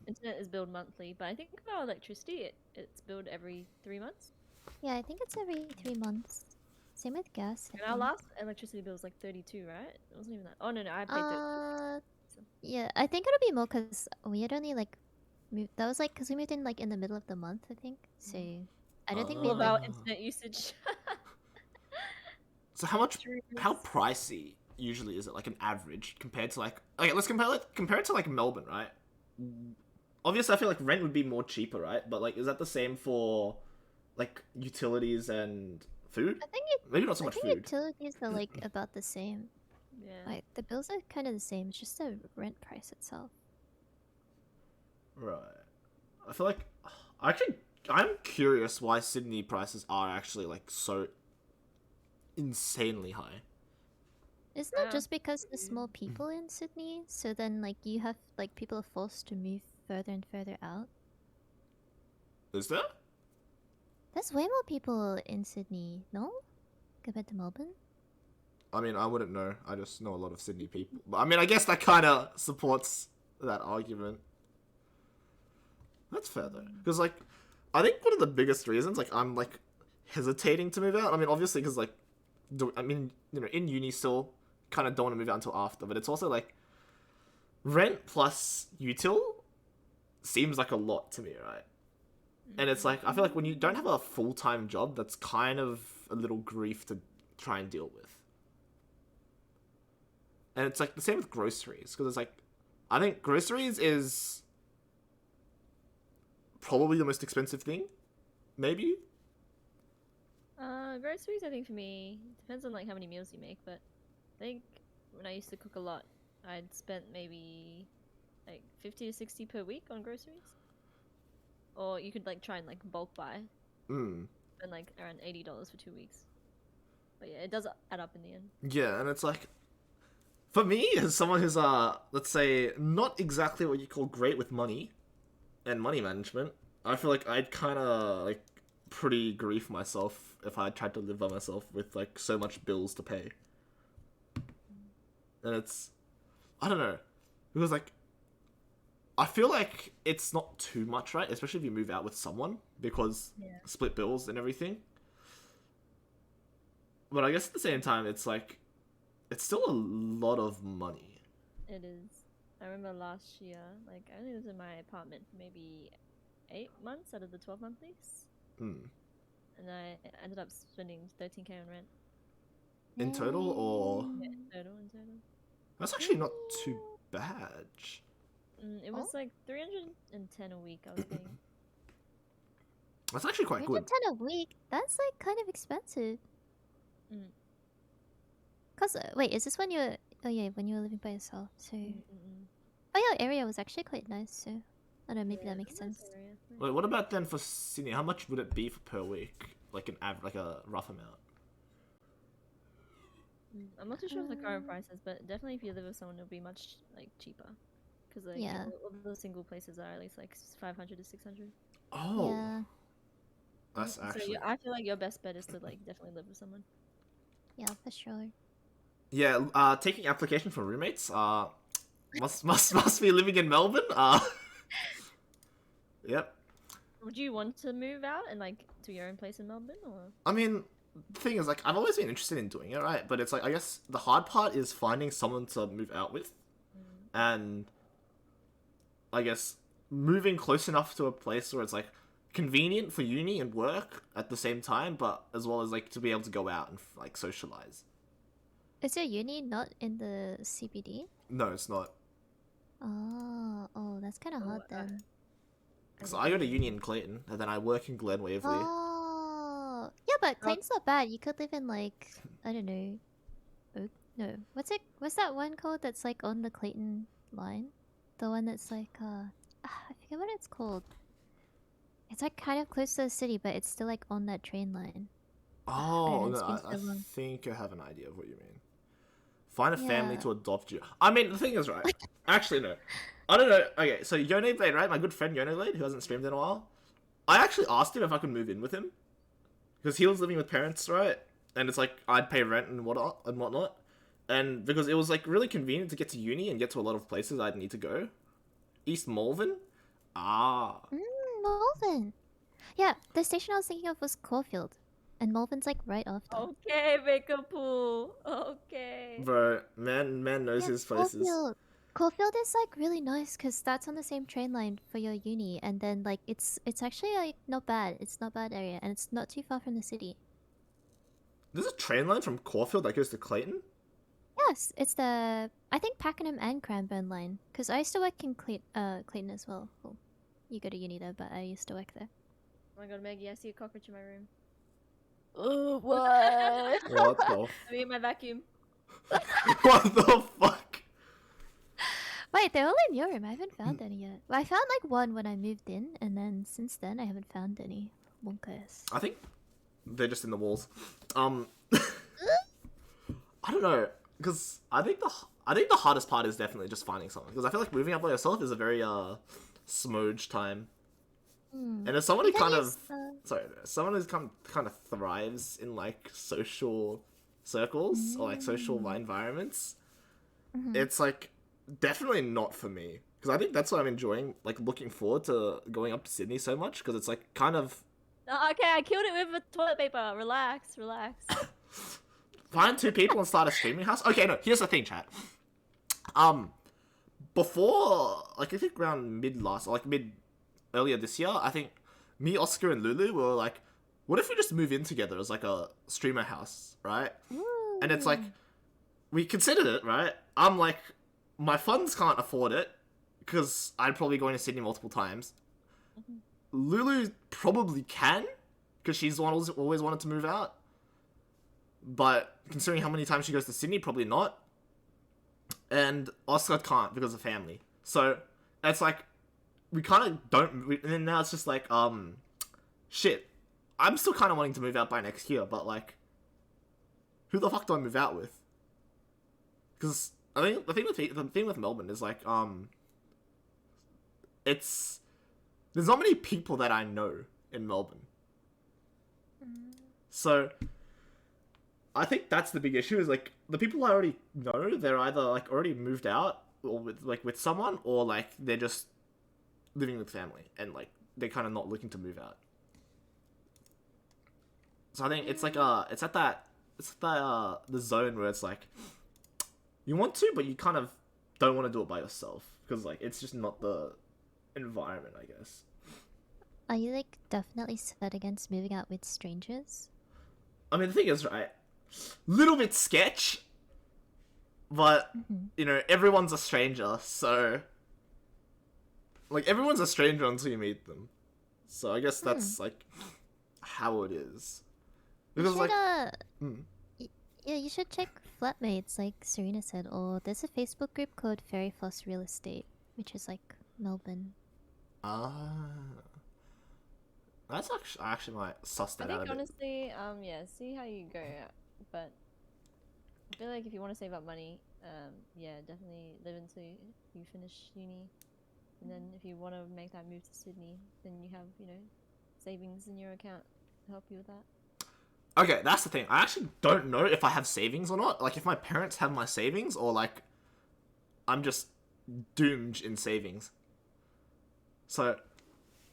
Internet is billed monthly, but I think for our electricity, it's billed every 3 months. Yeah, I think it's every 3 months. Same with gas. I And our think. last electricity bill was like 32, right? It wasn't even that. Oh no, I paid 30. Yeah, I think it'll be more because we had only like moved. That was like because we moved in like in the middle of the month, I think. So I don't think we All had of like. our internet usage. so how Streamers. pricey usually is it, like an average compared to like, okay, let's compare it to like Melbourne, right? Obviously I feel like rent would be more cheaper, right? But like, is that the same for like utilities and food? I think Maybe not so I much think food. utilities are like about the same. Yeah. Like the bills are kind of the same. It's just the rent price itself. Right. I feel like I'm curious why Sydney prices are actually like so insanely high. Isn't it Yeah. just because there's more people in Sydney? So then like you have like people are forced to move further and further out. Is there? There's way more people in Sydney, no? Compared to Melbourne? I mean, I wouldn't know. I just know a lot of Sydney people. But I mean, I guess that kind of supports that argument. That's fair though, because like, I think one of the biggest reasons like I'm like hesitating to move out. I mean, obviously because like, in uni still kind of don't want to move out until after, but it's also like rent plus util seems like a lot to me, right? And it's like I feel like when you don't have a full-time job, that's kind of a little grief to try and deal with. And it's like the same with groceries, because it's like I think groceries is probably the most expensive thing, maybe. Groceries, I think for me depends on like how many meals you make, but I think when I used to cook a lot, I'd spent maybe like 50 to 60 per week on groceries. Or you could like try and like bulk buy Mm. and like around $80 for 2 weeks. But yeah, it does add up in the end. Yeah, and it's like, for me, as someone who's let's say not exactly what you call great with money and money management, I feel like I'd kind of like pretty grief myself if I tried to live by myself with like so much bills to pay. And it's, I don't know, because like I feel like it's not too much, right? Especially if you move out with someone, because Yeah. split bills and everything. But I guess at the same time, it's like, it's still a lot of money. It is. I remember last year, like I only lived in my apartment for maybe 8 months out of the 12-month lease. Hmm. And I ended up spending 13K on rent. In total, or Yeah, in total. that's actually not too bad. It was like 310 a week I was paying. That's actually quite good. 110 a week? That's like kind of expensive. Mm. Cause wait, is this when you were? Oh yeah, when you were living by yourself. So Mm-mm. oh yeah, area was actually quite nice. So I don't know, maybe Yeah, that makes it's a nice sense. area. Wait, what about then for Sydney? How much would it be per week? Like like a rough amount. I'm not too sure of the current prices, but definitely if you live with someone, it'll be much like cheaper. Because like Yeah. all the single places are at least like 500 to 600. Oh, Yeah, that's So actually I feel like your best bet is to like definitely live with someone. yeah, for sure. yeah. Taking application for roommates. Must be living in Melbourne. Yep. Would you want to move out and like to your own place in Melbourne or? I mean, the thing is, like, I've always been interested in doing it, right? But it's like, I guess the hard part is finding someone to move out with, and I guess moving close enough to a place where it's like convenient for uni and work at the same time, but as well as like to be able to go out and like socialize. Is your uni not in the CBD? No, it's not. Oh, that's kind of hard then. Because I go to uni in Clayton, and then I work in Glen Waverley. Oh, yeah, but Clayton's not bad. You could live in like I don't know. No, what's that one called that's like on the Clayton line? The one that's like I forget what it's called. It's like kind of close to the city, but it's still like on that train line. Oh, it's no, been I so long. think I have an idea of what you mean. Find a family Yeah. to adopt you. I mean, the thing is, right? Actually, no. I don't know. Okay, so Yone Blade, right? My good friend Yone Blade, who hasn't streamed in a while. I actually asked him if I could move in with him. Because he was living with parents, right? And it's like, I'd pay rent and whatnot. and because it was like really convenient to get to uni and get to a lot of places I'd need to go. East Malvern? Ah. Malvern. Yeah, the station I was thinking of was Caulfield, and Malvern's like right after. Okay, make a pool. Okay. Bro, man knows Yeah, his places. Caulfield. Caulfield is like really nice because that's on the same train line for your uni, and then like it's actually like not bad. It's not bad area, and it's not too far from the city. There's a train line from Caulfield that goes to Clayton? Yes, it's the I think Pakenham and Cranbourne line because I used to work in Clayton as well. Well, you go to uni there, but I used to work there. Oh my god, Maggie, I see a cockroach in my room. Oh, what? What the Let me get my vacuum. What the fuck? Wait, they're all in your room. I haven't found any yet. Well, I found like one when I moved in, and then since then I haven't found any. Wonkers. I think they're just in the walls. I don't know, because I think the hardest part is definitely just finding someone. Because I feel like moving out by yourself is a very smooge time. And as someone who kind of someone who's kind of thrives in like social circles or like social environments, it's like definitely not for me. Because I think that's why I'm enjoying, like, looking forward to going up to Sydney so much, because it's like kind of Oh, okay, I killed it with toilet paper. Relax. find two people and start a streaming house. Okay, no, here's the thing, chat. Before, like, I think around mid earlier this year, I think me, Oscar, and Lulu were like, what if we just move in together as like a streamer house, right? Ooh. And it's like, we considered it, right? I'm like, my funds can't afford it because I'd probably go into Sydney multiple times. Lulu probably can because she's the one who's always wanted to move out. But considering how many times she goes to Sydney, probably not. And Oscar can't because of family. So it's like, we kind of don't. And then now it's just like, shit. I'm still kind of wanting to move out by next year, but like, who the fuck do I move out with? Because I think the thing with Melbourne is like, there's not many people that I know in Melbourne. So I think that's the big issue, is like the people I already know, they're either like already moved out or with someone, or like they're just living with family and like they're kind of not looking to move out. So I think it's like the zone where it's like you want to, but you kind of don't want to do it by yourself because like it's just not the environment, I guess. Are you like definitely set against moving out with strangers? I mean, the thing is, right, little bit sketch, but you know, everyone's a stranger, so like everyone's a stranger until you meet them. So I guess that's like how it is. Because You should, like, yeah, you should check flatmates, like Serena said, or there's a Facebook group called Fairy Floss Real Estate, which is like Melbourne. that's actually, I actually might suss I that out think a bit. honestly, yeah, see how you go. But I feel like if you want to save up money, yeah, definitely live until you finish uni. And then if you want to make that move to Sydney, then you have, savings in your account to help you with that. Okay, that's the thing. I actually don't know if I have savings or not. Like, if my parents have my savings, or like, I'm just doomed in savings. So,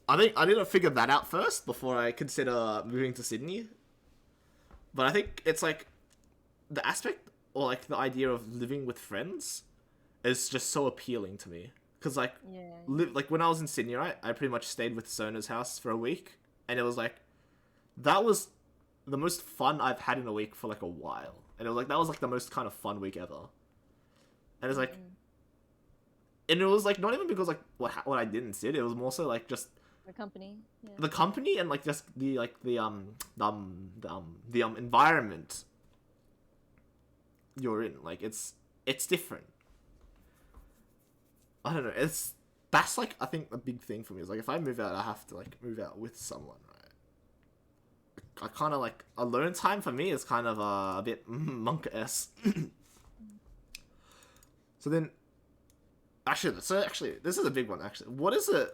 I think I need to figure that out first before I consider moving to Sydney. But I think it's like the aspect, or like the idea of living with friends is just so appealing to me. Because like, Yeah. like when I was in Sydney, right, I pretty much stayed with Sona's house for a week, and it was like, that was the most fun I've had in a week for like a while. And it was like, that was like the most kind of fun week ever. And it's like, and it was like not even because like what I did in Sid, it was more so like just The company. Yeah. the company and like just the environment you're in. Like it's different. I don't know. That's like, I think a big thing for me is like, if I move out, I have to like move out with someone, right? I kind of like alone time for me is kind of a bit monk-esque. So then, actually, this is a big one. Actually, what is it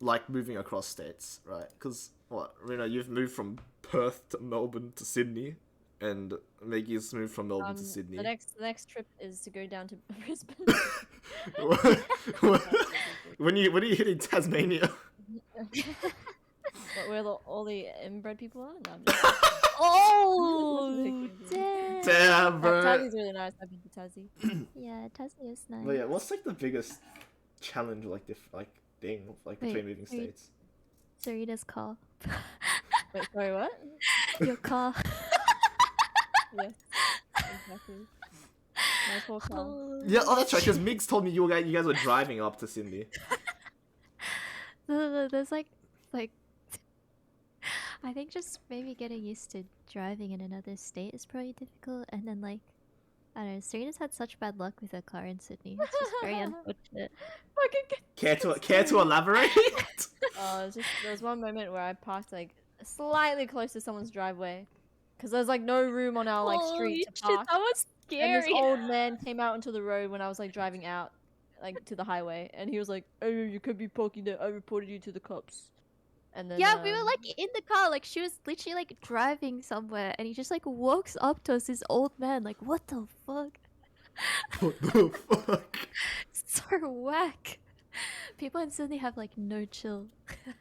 like moving across states, right? Because what, you've moved from Perth to Melbourne to Sydney. and Maggie's moved from Melbourne to Sydney. The next trip is to go down to Brisbane. when are you hitting Tasmania? Where all the inbred people are? No, I'm just Oh, damn. Damn, bro. Tassie's really nice. I've been to Tassie. Yeah, Tassie is nice. But yeah, what's like the biggest challenge, like thing, like between moving wait. states? Serena's car. Wait, sorry, what? Your car. Yes, exactly. My poor car. Yeah, oh that's right. Because Migs told me you guys were driving up to Sydney. No, there's like, I think just maybe getting used to driving in another state is probably difficult, and then like, I don't know, Serena's had such bad luck with her car in Sydney. It's just very unfortunate. Fucking Care to elaborate? there was one moment where I parked like slightly close to someone's driveway, because there's like no room on our like street to park. That was And this scary. old man came out into the road when I was like driving out, like to the highway, and he was like, "Oh, you could be parking there. I reported you to the cops." And then Yeah, we were like in the car, like she was literally like driving somewhere, and he just like walks up to us, this old man, like what the fuck? What the fuck? So whack. People in Sydney have like no chill.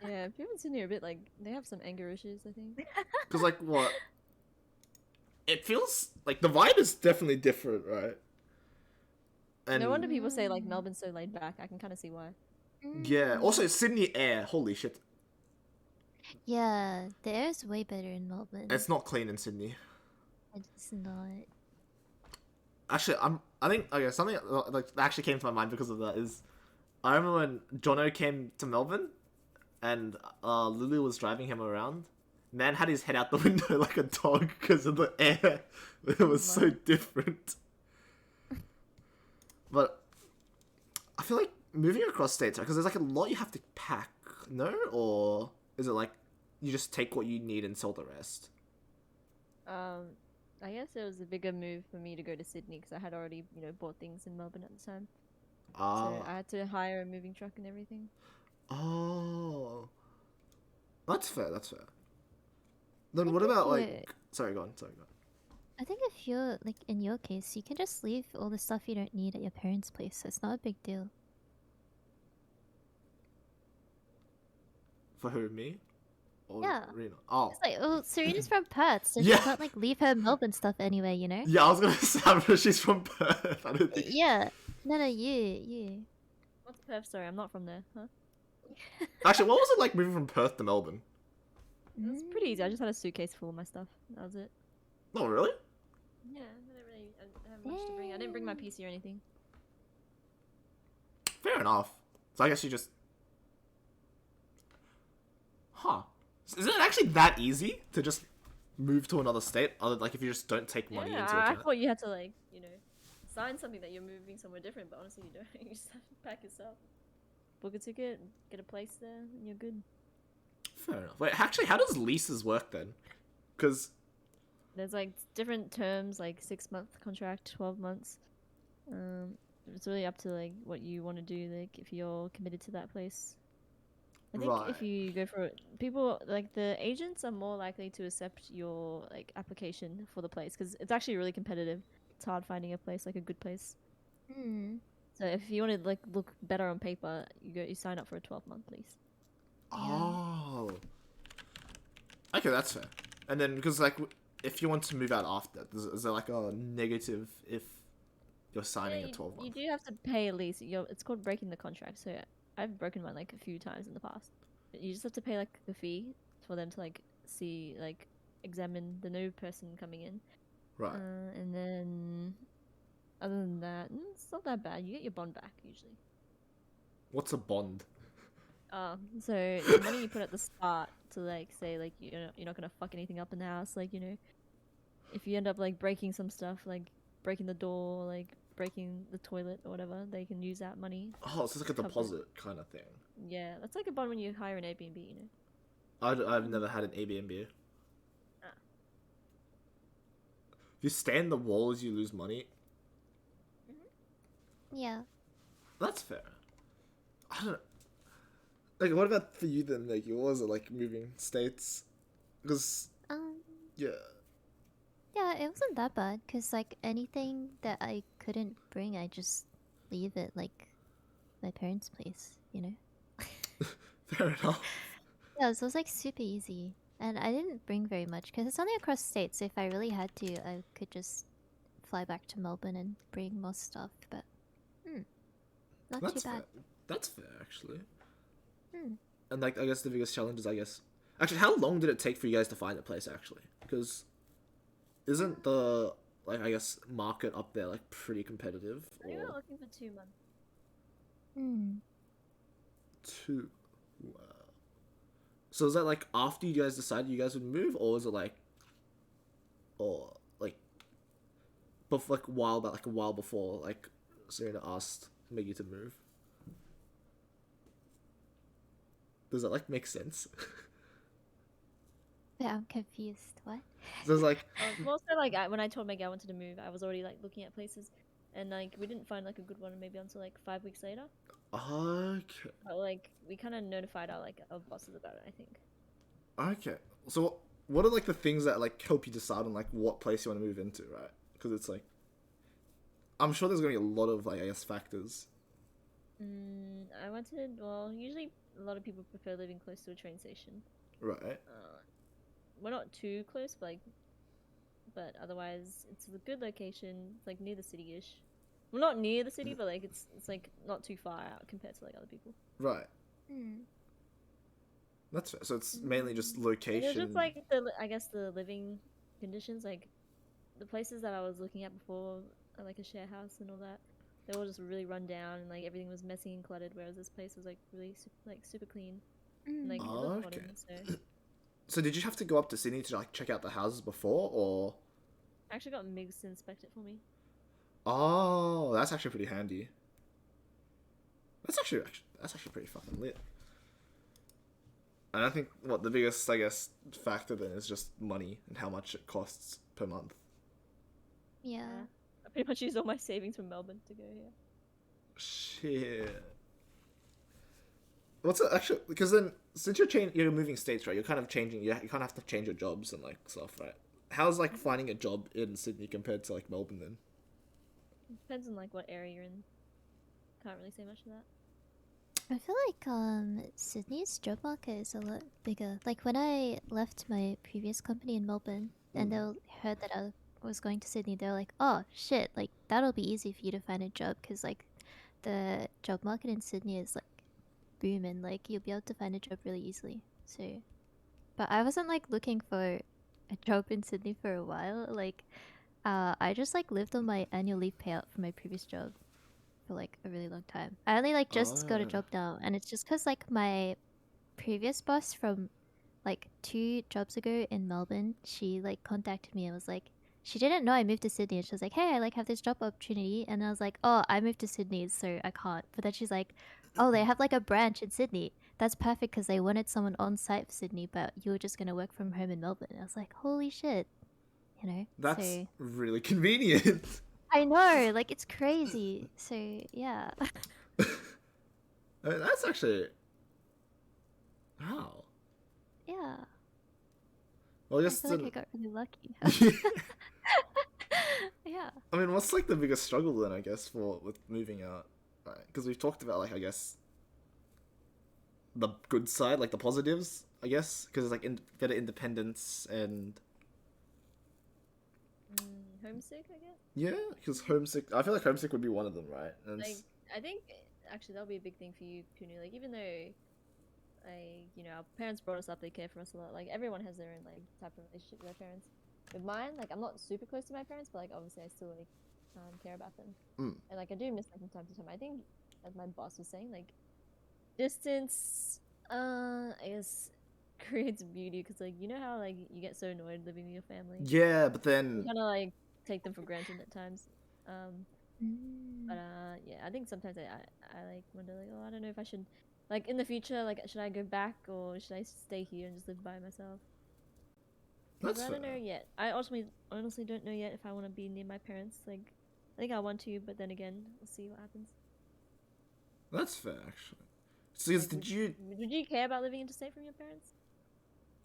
yeah, people in Sydney are a bit like they have some anger issues, I think. Because like what? It feels like the vibe is definitely different, right? And No wonder people say like Melbourne's so laid back. I can kind of see why. yeah. Also, Sydney air. Holy shit! Yeah, the air is way better in Melbourne. It's not clean in Sydney. It's not. Actually, I think okay. Something like that actually came to my mind because of that is, I remember when Jono came to Melbourne, and Lulu was driving him around. Man had his head out the window like a dog because of the air. It was so different. But I feel like moving across states, because there's like a lot you have to pack, no? Or is it like you just take what you need and sell the rest? I guess it was a bigger move for me to go to Sydney because I had already, bought things in Melbourne at the time. So I had to hire a moving truck and everything. Oh. That's fair, that's fair. Then what about like... Sorry, go on. I think if you're like in your case, you can just leave all the stuff you don't need at your parents' place. So it's not a big deal. For who, me? Or Yeah. Rena? Oh. It's like, oh, Serena's from Perth, so Yeah. she can't like leave her Melbourne stuff anyway, you know? Yeah, I was gonna say she's from Perth. I don't think... Yeah. No, you. What's Perth? Sorry, I'm not from there. Huh? Actually, what was it like moving from Perth to Melbourne? It was pretty easy. I just had a suitcase full of my stuff. That was it. Oh, really? Yeah, I didn't have much to bring. I didn't bring my PC or anything. Fair enough. So I guess you just... Huh. Is it actually that easy to just move to another state? Other like if you just don't take money into I account? thought you had to like, sign something that you're moving somewhere different, but honestly you don't. You just have to pack yourself. Book a ticket, get a place there, and you're good. Fair enough. Wait, actually, how does leases work then? Because... There's like different terms, like 6-month contract, 12 months. It's really up to like what you want to do, like if you're committed to that place. I think if you go for it, people like the agents are more likely to accept your like application for the place because it's actually really competitive. It's hard finding a place, like a good place. So if you want to like look better on paper, you sign up for a 12-month lease. Oh. Okay, that's fair. And then because like if you want to move out after, is there like a negative if you're signing a 12 month? You do have to pay a lease. It's called breaking the contract. So I've broken mine like a few times in the past. You just have to pay like a fee for them to like see, like examine the new person coming in. Right. And then other than that, it's not that bad. You get your bond back usually. What's a bond? So the money you put at the start to like say like you're not gonna fuck anything up in the house, like if you end up like breaking some stuff, like breaking the door, like breaking the toilet or whatever, they can use that money. Oh, it's like a deposit kind of thing. Yeah, that's like a bond when you hire an Airbnb, I've never had an Airbnb. Ah. If you stay in the walls, you lose money. Yeah. That's fair. I don't know. Like, what about for you then? Like, what was it like moving states? Because, yeah. Yeah, Yeah, it wasn't that bad because like anything that I couldn't bring, I just leave it like my parents' place, you know? Fair enough. Yeah, so it was like super easy. And I didn't bring very much because it's only across states. So if I really had to, I could just fly back to Melbourne and bring more stuff. But not too That's bad. fair. That's fair, actually. Hmm. And like, I guess the biggest challenge is, I guess, actually, how long did it take for you guys to find a place? Actually, because isn't the like, I guess, market up there like pretty competitive? I think we Or were looking for 2 months. Hmm. two? Wow. So is that like after you guys decided you guys would move, or is it like, or like, like a while before, like Serena asked Maggie to move? Does that like make sense? Yeah, I'm confused. What? So it's like, Well, so like when I told Meg I wanted to move, I was already like looking at places, and like we didn't find like a good one maybe until like 5 weeks later. okay, But like we kind of notified our bosses about it. I think. okay. So what are like the things that like help you decide on like what place you want to move into, right? Because it's like, I'm sure there's gonna be a lot of like, I guess, factors. I wanted. Well, usually a lot of people prefer living close to a train station. Right. We're not too close, but otherwise it's a good location. It's like near the city-ish. Well, not near the city, but like it's like not too far out compared to like other people. Right. Hmm. That's fair. So it's mainly just It location. was just like I guess the living conditions, like the places that I was looking at before, like a share house and all that. They were all just really run down and like everything was messy and cluttered. Whereas this place was like really super clean and like it looked Okay. modern. So So did you have to go up to Sydney to like check out the houses before, or? I actually got Migs to inspect it for me. Oh, that's actually pretty handy. That's actually pretty fucking lit. And I think what the biggest, I guess, factor then is just money and how much it costs per month. Yeah. I pretty much used all my savings from Melbourne to go here. Shit. What's it actually? Because then, since you're moving states, right? You're kind of changing. You kind of have to change your jobs and like stuff, right? How's like finding a job in Sydney compared to like Melbourne then? Depends on like what area you're in. Can't really say much of that. I feel like Sydney's job market is a lot bigger. Like when I left my previous company in Melbourne and they heard that I was going to Sydney, they were like, "Oh shit! Like that'll be easy for you to find a job because like the job market in Sydney is like booming. Like you'll be able to find a job really easily." So, but I wasn't like looking for a job in Sydney for a while. Like, I just like lived on my annual leave payout from my previous job for like a really long time. I only like just got a job now, and it's just because like my previous boss from like 2 jobs ago in Melbourne, she like contacted me and was like, she didn't know I moved to Sydney, and she was like, "Hey, I like have this job opportunity," and I was like, "Oh, I moved to Sydney, so I can't." But then she's like, "Oh, they have like a branch in Sydney. That's perfect because they wanted someone on site for Sydney, but you were just gonna work from home in Melbourne." And I was like, "Holy shit!" You know. That's So really convenient. I know, like it's crazy. So yeah. I mean, that's actually wow. Yeah. Well, I I guess feel like I got really lucky. Yeah. I mean, what's like the biggest struggle then? I guess for with moving out, right? Because we've talked about like, I guess, the good side, like the positives. I guess because it's like better independence and Homesick, I guess. yeah, because homesick. I feel like homesick would be one of them, right? And Like I think actually that'll be a big thing for you, Punu. Like even though our parents brought us up, they care for us a lot. Like everyone has their own like type of relationship with their parents. With mine, like I'm not super close to my parents, but like obviously I still like care about them, and like I do miss them from time to time. I think, as my boss was saying, like distance, I guess creates beauty because like you know how like you get so annoyed living with your family, yeah, but you then kind of like take them for granted at times. Um, Mm. but yeah, I think sometimes I like wonder like, oh, I don't know if I should, like in the future, like should I go back or should I stay here and just live by myself? Because that's I don't know fair. yet. I honestly don't know yet if I want to be near my parents. Like, I think I want to, but then again, we'll see what happens. That's fair actually. So, Like, did you would you care about living interstate from your parents?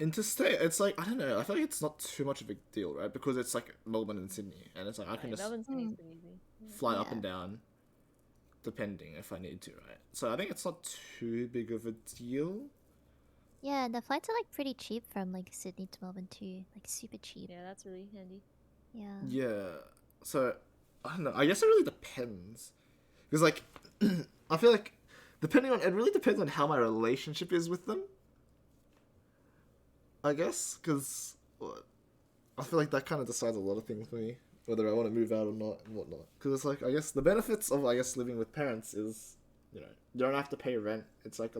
interstate, it's like, I don't know, I feel like it's not too much of a deal, right? Because it's like Melbourne and Sydney, and it's like I can just Melbourne City's pretty easy. Yeah. fly up Yeah. and down depending if I need to, right? So I think it's not too big of a deal. Yeah, and the flights are like pretty cheap from like Sydney to Melbourne too. Like super cheap. Yeah, that's really handy. Yeah. Yeah. So I don't know. I guess it really depends. Because like I feel like it really depends on how my relationship is with them. I guess because I feel like that kind of decides a lot of things for me, whether I want to move out or not and whatnot. Because it's like I guess the benefits of living with parents is you don't have to pay rent. It's like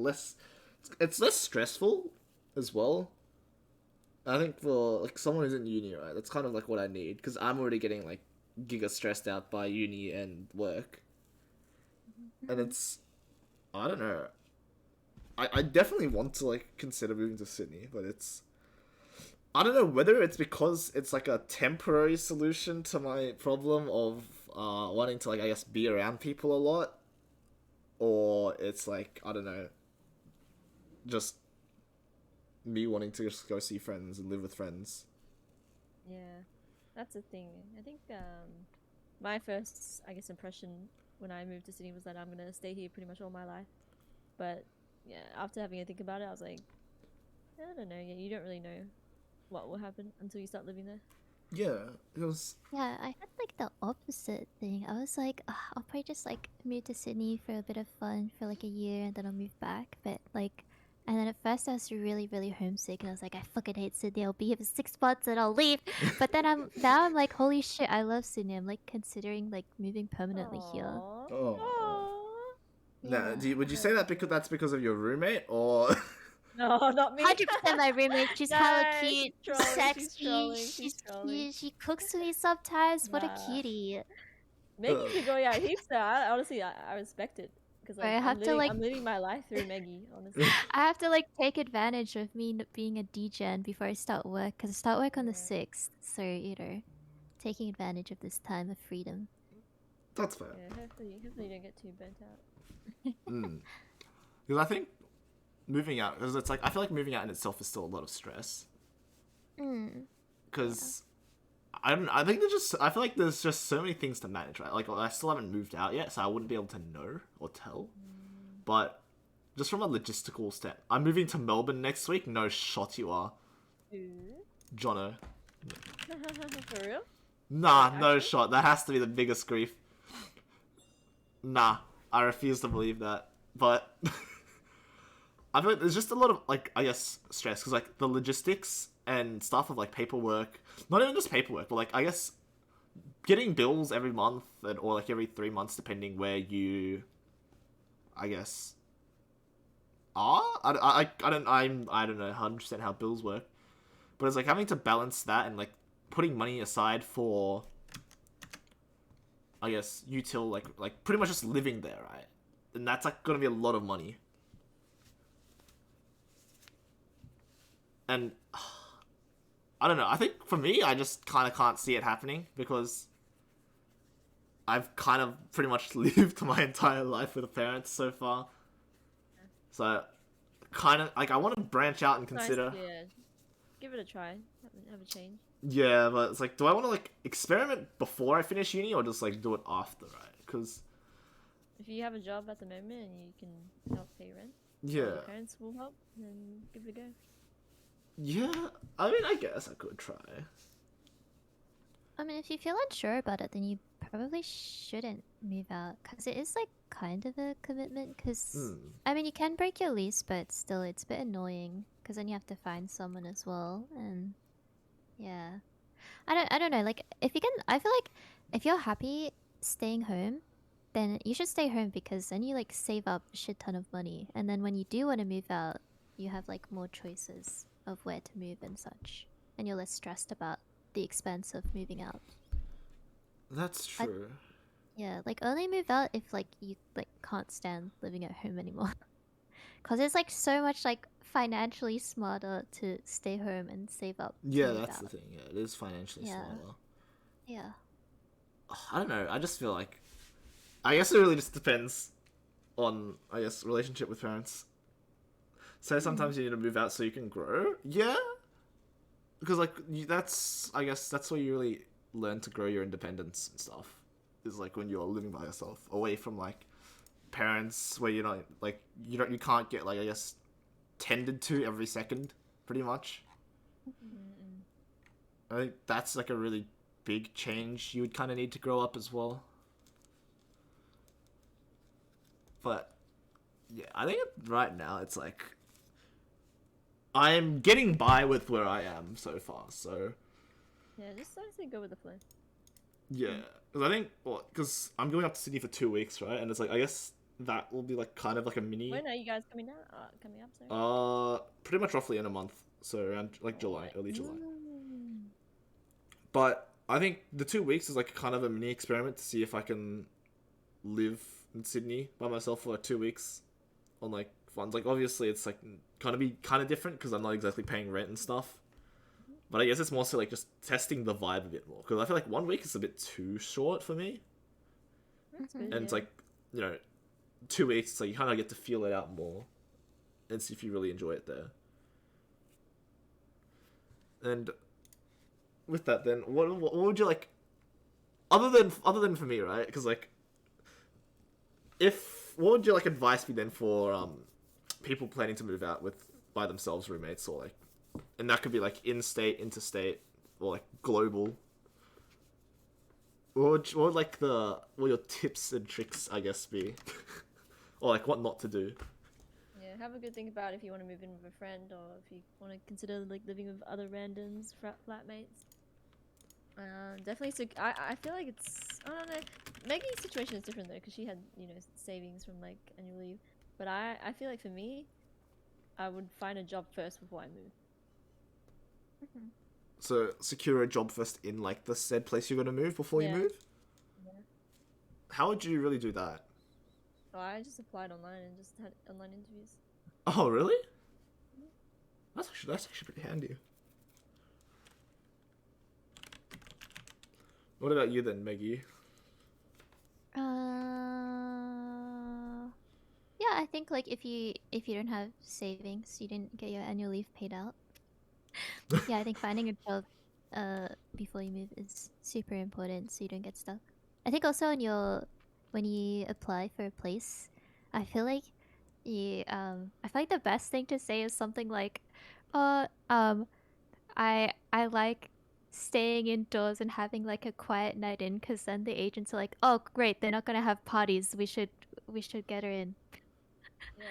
it's less stressful as well. I think for like someone who's in uni, right, that's kind of like what I need because I'm already getting like giga stressed out by uni and work, and it's I don't know. I definitely want to like consider moving to Sydney, but it's I don't know whether it's because it's like a temporary solution to my problem of wanting to like I guess be around people a lot, or it's like I don't know, just me wanting to just go see friends and live with friends. Yeah, that's the thing. I think my first, I guess, impression when I moved to Sydney was that I'm gonna stay here pretty much all my life. But yeah, after having a think about it, I was like, I don't know. Yeah, you don't really know what will happen until you start living there. Yeah, it was. Yeah, I had like the opposite thing. I was like, "Ugh, I'll probably just like move to Sydney for a bit of fun for like a year and then I'll move back. But like, and then at first I was really, really homesick and I was like, I fucking hate Sydney. I'll be here for 6 months and I'll leave. But then I'm like, holy shit, I love Sydney. I'm like considering like moving permanently here. Aww. Oh. Aww. Now, Yeah. would you say that that's because of your roommate or? No, not me. 100% my roommate. She's hella Nice. cute, She's trolling, sexy. she's trolling, she's trolling. She cooks for me sometimes. What a Nah. cutie. Maggie's been going out heaps though. Honestly, I respect it because Right, I have to, like- I'm living my life through Maggie. Honestly. I have to like take advantage of me being a DGen before I start work, because I start work on the Yeah. 6th. So, taking advantage of this time of freedom. That's fair. Yeah, hopefully you don't get too burnt out. Because I think moving out, because it's like I feel like moving out in itself is still a lot of stress. Mm. Because I don't. I think I feel like there's just so many things to manage, right? Like I still haven't moved out yet, so I wouldn't be able to know or tell. But just from a logistical step, I'm moving to Melbourne next week. No shot, you are, Ooh. Jono. For real? Nah, no Actually? shot. That has to be the biggest grief. Nah, I refuse to believe that. But I feel like there's just a lot of like I guess stress because like the logistics and stuff of like paperwork, not even just paperwork, but like I guess getting bills every month or like every 3 months depending where you, I guess, are. I don't know 100% how bills work, but it's like having to balance that and like putting money aside for, I guess, like pretty much just living there, right? And that's like gonna be a lot of money. And I don't know. I think for me, I just kind of can't see it happening because I've kind of pretty much lived my entire life with parents so far. So, kind of like I want to branch out and consider. Nice, yeah. Give it a try. Have a change. Yeah, but it's like, do I want to like experiment before I finish uni or just like do it after, right? Because If you have a job at the moment and you can help pay rent, yeah, your parents will help, then give it a go. yeah. I mean, I guess I could try. I mean, if you feel unsure about it, then you probably shouldn't move out, because it is like kind of a commitment. Because I mean, you can break your lease, but still, it's a bit annoying. Because then you have to find someone as well, and yeah, I don't know. Like, if you can, I feel like if you're happy staying home, then you should stay home, because then you like save up a shit ton of money, and then when you do want to move out, you have like more choices of where to move and such, and you're less stressed about the expense of moving out. That's true. Yeah, like only move out if like you like can't stand living at home anymore. Cause it's like so much like financially smarter to stay home and save up. to Yeah, move that's the out. thing. Yeah, it is financially Yeah. smarter. Yeah. I don't know. I just feel like, I guess it really just depends on, I guess, relationship with parents. So sometimes you need to move out so you can grow. Yeah, because like that's I guess that's where you really learn to grow your independence and stuff. Is like when you're living by yourself, away from like parents, where you're not like you can't get like I guess tended to every second, pretty much. I think that's like a really big change you would kind of need to grow up as well. But yeah, I think right now it's like I'm getting by with where I am so far. So Yeah, just honestly go with the flow. yeah, because I think because I'm going up to Sydney for 2 weeks, right? And it's like I guess that will be like kind of like a mini. When are you guys coming down? Coming up, sorry. Pretty much roughly in a month, so around like July, Alright. early July. But I think the 2 weeks is like kind of a mini experiment to see if I can live in Sydney by myself for like 2 weeks on like funds. Like obviously it's like gonna be kind of different because I'm not exactly paying rent and stuff. But I guess it's more so like just testing the vibe a bit more because I feel like 1 week is a bit too short for me. That's good. And it's like 2 weeks, it's like you kind of get to feel it out more and see if you really enjoy it there. And with that, then what would you like? Other than for me, right? Because like, what would your like advice be then for people planning to move out with by themselves, roommates, or like, and that could be like in-state, interstate, or like global. What would your tips and tricks, I guess, be? Or like what not to do? Yeah, have a good think about if you want to move in with a friend or if you want to consider like living with other randoms, flatmates. Definitely. So I feel like I don't know. Maggie's situation is different though because she had savings from like annual leave, but I feel like for me, I would find a job first before I move. So secure a job first in like the said place you're gonna move before you Yeah. move. Yeah. How would you really do that? Oh, I just applied online and just had online interviews. Oh, really? That's actually pretty handy. What about you then, Maggie? Yeah, I think like if you don't have savings, you didn't get your annual leave paid out. Yeah, I think finding a job before you move is super important so you don't get stuck. I think also when you apply for a place, I feel like I feel like the best thing to say is something like, I like staying indoors and having like a quiet night in, because then the agents are like, oh great, they're not gonna have parties, we should get her in. Yeah.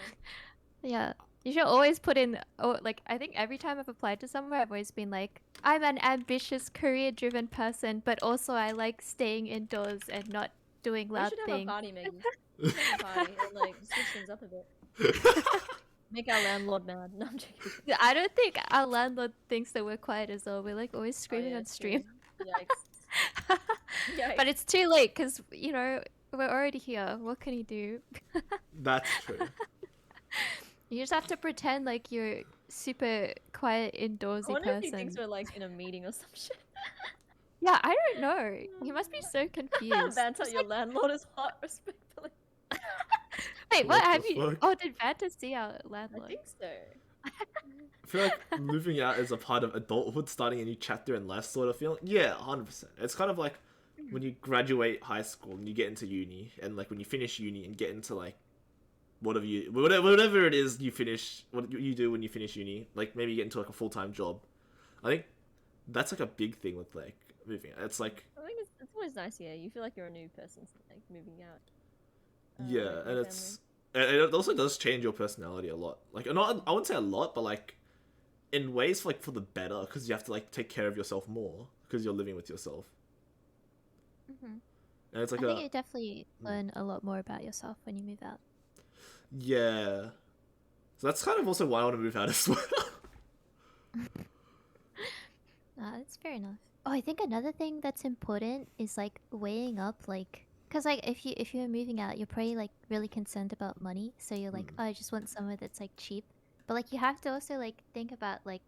Yeah, you should always put in. Oh, like I think every time I've applied to somewhere, I've always been like, I'm an ambitious, career-driven person, but also I like staying indoors and not doing We loud should have things. a party, Maggie. We should have a party and like switch things up a bit. Make our landlord mad. No, I'm joking. Yeah, I don't think our landlord thinks that we're quiet as well. We're like always screaming yeah, on true. stream. Yikes. Yikes. But it's too late because we're already here. What can he do? That's true. You just have to pretend like you're super quiet, I indoorsy wonder if he thinks person. we're like in a meeting or some shit. Yeah, I don't know. He must be so confused. Banter, your landlord is hot, respectfully. Wait, What what have the you? fuck? Oh, did Vanta see our I landlord? think so. I feel like moving out is a part of adulthood, starting a new chapter in life sort of feeling. Yeah, 100%. It's kind of like when you graduate high school and you get into uni, and like when you finish uni and get into like whatever it is you finish, what you do when you finish uni, like maybe you get into like a full-time job. I think that's like a big thing with like moving out. It's like I think it's always nice, yeah. You feel like you're a new person, like moving out. yeah, with and your it also does change your personality a lot. Like not I wouldn't say a lot, but like in ways like for the better, because you have to like take care of yourself more because you're living with yourself. Mm-hmm. And it's like I think you definitely learn a lot more about yourself when you move out. yeah. So that's kind of also why I want to move out as well. That's fair enough. Oh, I think another thing that's important is like weighing up, like, cause like if you're moving out, you're probably like really concerned about money, so you're like, oh, I just want somewhere that's like cheap. But like you have to also like think about like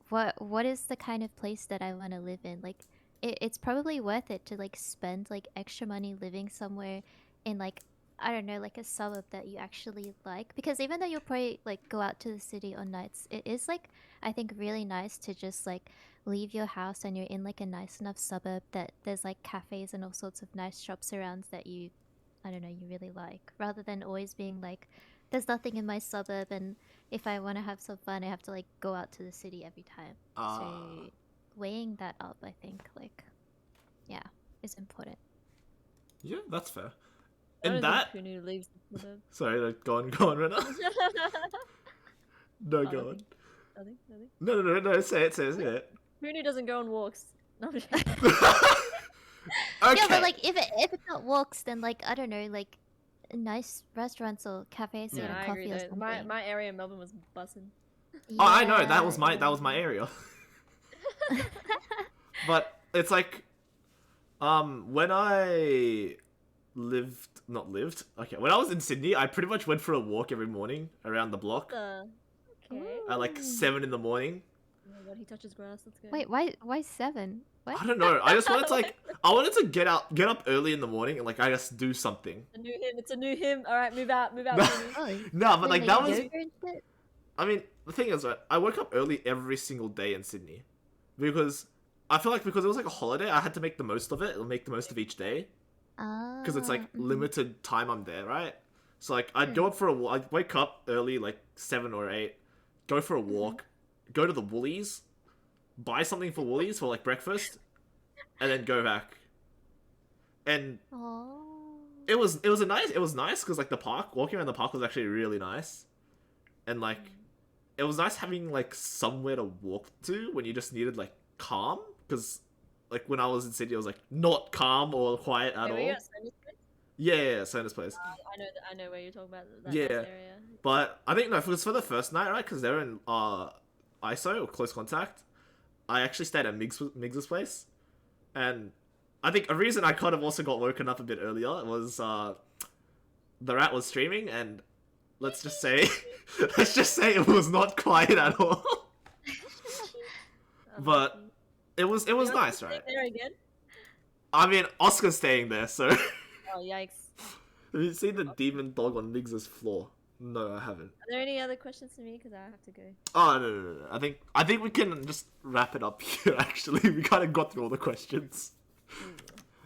what is the kind of place that I want to live in. Like it's probably worth it to like spend like extra money living somewhere in like I don't know, like a suburb that you actually like? Because even though you'll probably like go out to the city on nights, it is like I think really nice to just like leave your house and you're in like a nice enough suburb that there's like cafes and all sorts of nice shops around that you, I don't know, you really like, rather than always being like, there's nothing in my suburb, and if I want to have some fun, I have to like go out to the city every time. So weighing that up, I think like, yeah, is important. Yeah, that's fair. I And don't that... think Punu leaves the suburb. Sorry, like, go on, Rena. No, go on. Nothing. No, say it. Punu doesn't go on walks. No, I'm joking. Okay. Yeah, but like if it's not walks, then like I don't know, like nice restaurants or cafes or Yeah, I coffee agree. or Though. something. My area in Melbourne was bussin'. Oh, I know, that Yeah, was my area. But it's like, when I when I was in Sydney, I pretty much went for a walk every morning around the block Okay. at like 7 in the morning. Oh my god, he touches grass. Let's go. Wait, why 7? What? I don't know. I just wanted to like, I wanted to get up early in the morning and like I just do something. It's a new hymn. All right, move out, Punu. Oh, No, but like that was. yoga and shit? I mean, the thing is, right, I woke up early every single day in Sydney because I feel like because it was like a holiday, I had to make the most of it. Make the most of each day because it's like limited time I'm there, right? So like I'd go up for a walk. I'd wake up early, like 7 or 8, go for a walk, go to the Woolies, buy something for Woolies for like breakfast, and then go back. And it was nice because like walking around the park was actually really nice, and like it was nice having like somewhere to walk to when you just needed like calm, because like when I was in Sydney, it was like not calm or quiet at Were all. you at Sona's place? Yeah, Sona's place. I know where you're talking about. That Yeah. nice area. But I think no, it was for the first night, right? Because they're in ISO or close contact. I actually stayed at Miggs's place, and I think a reason I kind of also got woken up a bit earlier was the rat was streaming, and let's just say it was not quiet at all. But it was nice, right? There again? I mean, Oscar's staying there, so. Oh yikes! Have you seen the demon dog on Miggs's floor? No, I haven't. Are there any other questions for me? Because I have to go. Oh no. I think we can just wrap it up here. Actually, we kind of got through all the questions.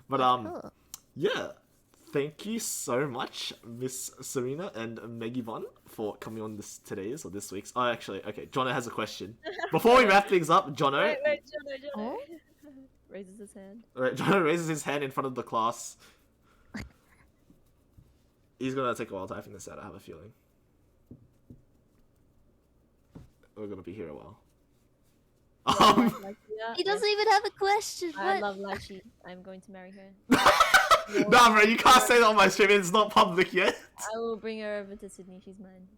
But Cool. yeah. Thank you so much, Miss Serena and Maggie Von, for coming on this week's. Oh, actually, okay. Jono has a question. Before we wrap things up, Jono. Wait, Jono. Raises his hand. Right, Jono raises his hand in front of the class. He's gonna take a while typing this out, I have a feeling. We're gonna be here a while. He doesn't even have a question. I What? love Lachi. I'm going to marry her. Nah, bro, you can't say that on my stream. It's not public yet. I will bring her over to Sydney. She's mine.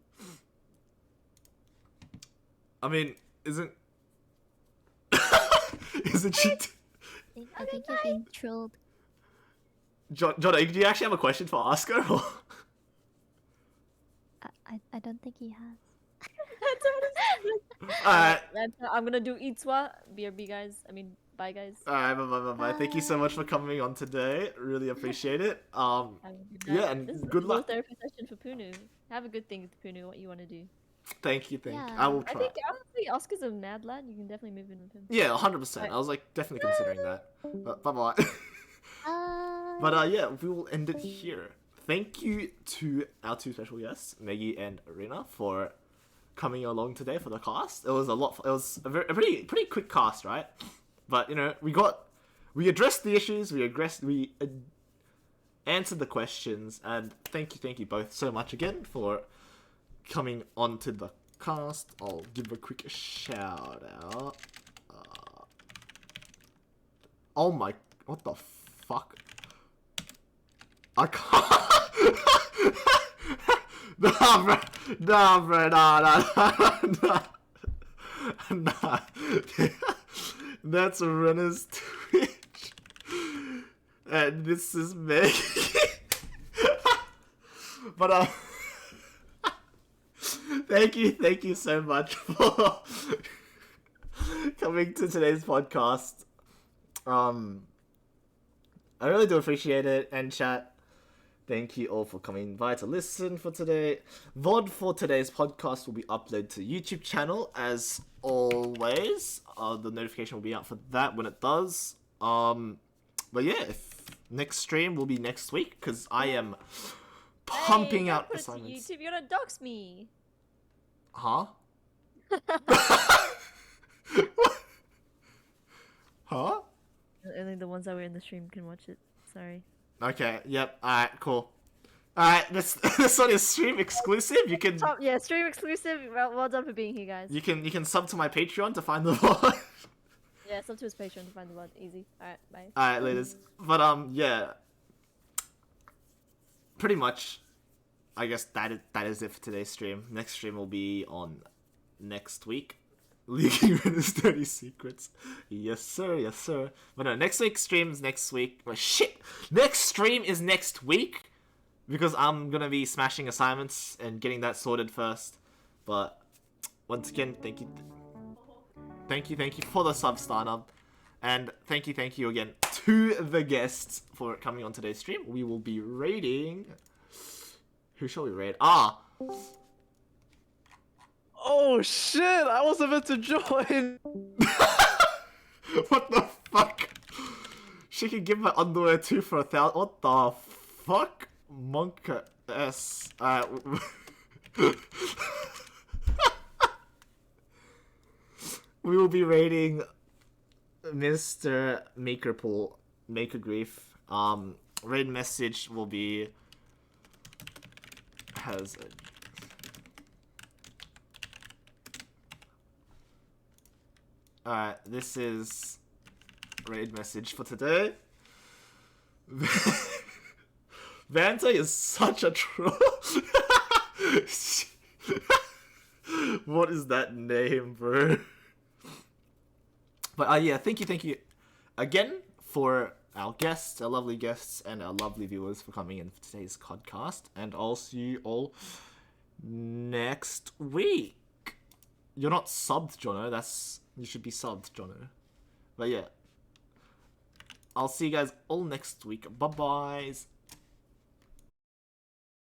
I mean, isn't she? I think you're being trolled. John, do you actually have a question for Oscar? Or? I don't think he has. Alright. I'm gonna do Itswa. BRB guys. I mean, bye guys. Alright, bye. Thank you so much for coming on today. Really appreciate it. Have a good night. Yeah, and This is good a luck. therapy session for Punu. Have a good thing with Punu. What you want to do? Thank you. Yeah. I will I try. think honestly, Oscar's a mad lad. You can definitely move in with him. Yeah, 100%. I was like definitely considering that. Bye bye. But yeah, we will end it here. Thank you to our two special guests, Maggie and Arena, for coming along today for the cast. It was a lot. It was a pretty quick cast, right? But you know, we addressed the issues. We answered the questions, and thank you both so much again for coming onto the cast. I'll give a quick shout out. Oh my, what the fuck? I can't. Nah, bro, nah. That's Renner's Twitch. And this is Meg. But, thank you so much for coming to today's podcast. I really do appreciate it, and chat. Thank you all for coming by to listen for today. VOD for today's podcast will be uploaded to YouTube channel as always. The notification will be out for that when it does. But yeah, next stream will be next week because I am pumping Hey, out don't put assignments. it to YouTube. You're gonna dox me. Huh? Huh? Only the ones that were in the stream can watch it. Sorry. Okay, yep, alright, cool. Alright, this one is stream exclusive. You can Yeah, stream exclusive. Well done for being here, guys. you can sub to my Patreon to find the VOD. Yeah, sub to his Patreon to find the one. Easy. Alright, bye. Alright, ladies. But yeah. Pretty much I guess that is it for today's stream. Next stream will be on next week. Leaking Renner's Dirty Secrets. Yes sir, yes sir. But no, next week's stream is next week. Oh, shit! Next stream is next week! Because I'm gonna be smashing assignments and getting that sorted first. But once again, thank you for the sub startup. And thank you again to the guests for coming on today's stream. We will be raiding... Who shall we raid? Oh shit! I wasn't meant to join. What the fuck? She can give my underwear too for 1,000. What the fuck? Monka S. We will be raiding Mr. Makerpool, Maker Grief. Raid message will be has a... Alright, this is raid message for today. Vanta is such a troll. What is that name, bro? But yeah, thank you again for our guests, our lovely guests, and our lovely viewers for coming in for today's podcast. And I'll see you all next week. You're not subbed, Jono. You should be subbed, Jono. But yeah, I'll see you guys all next week. Bye-byes.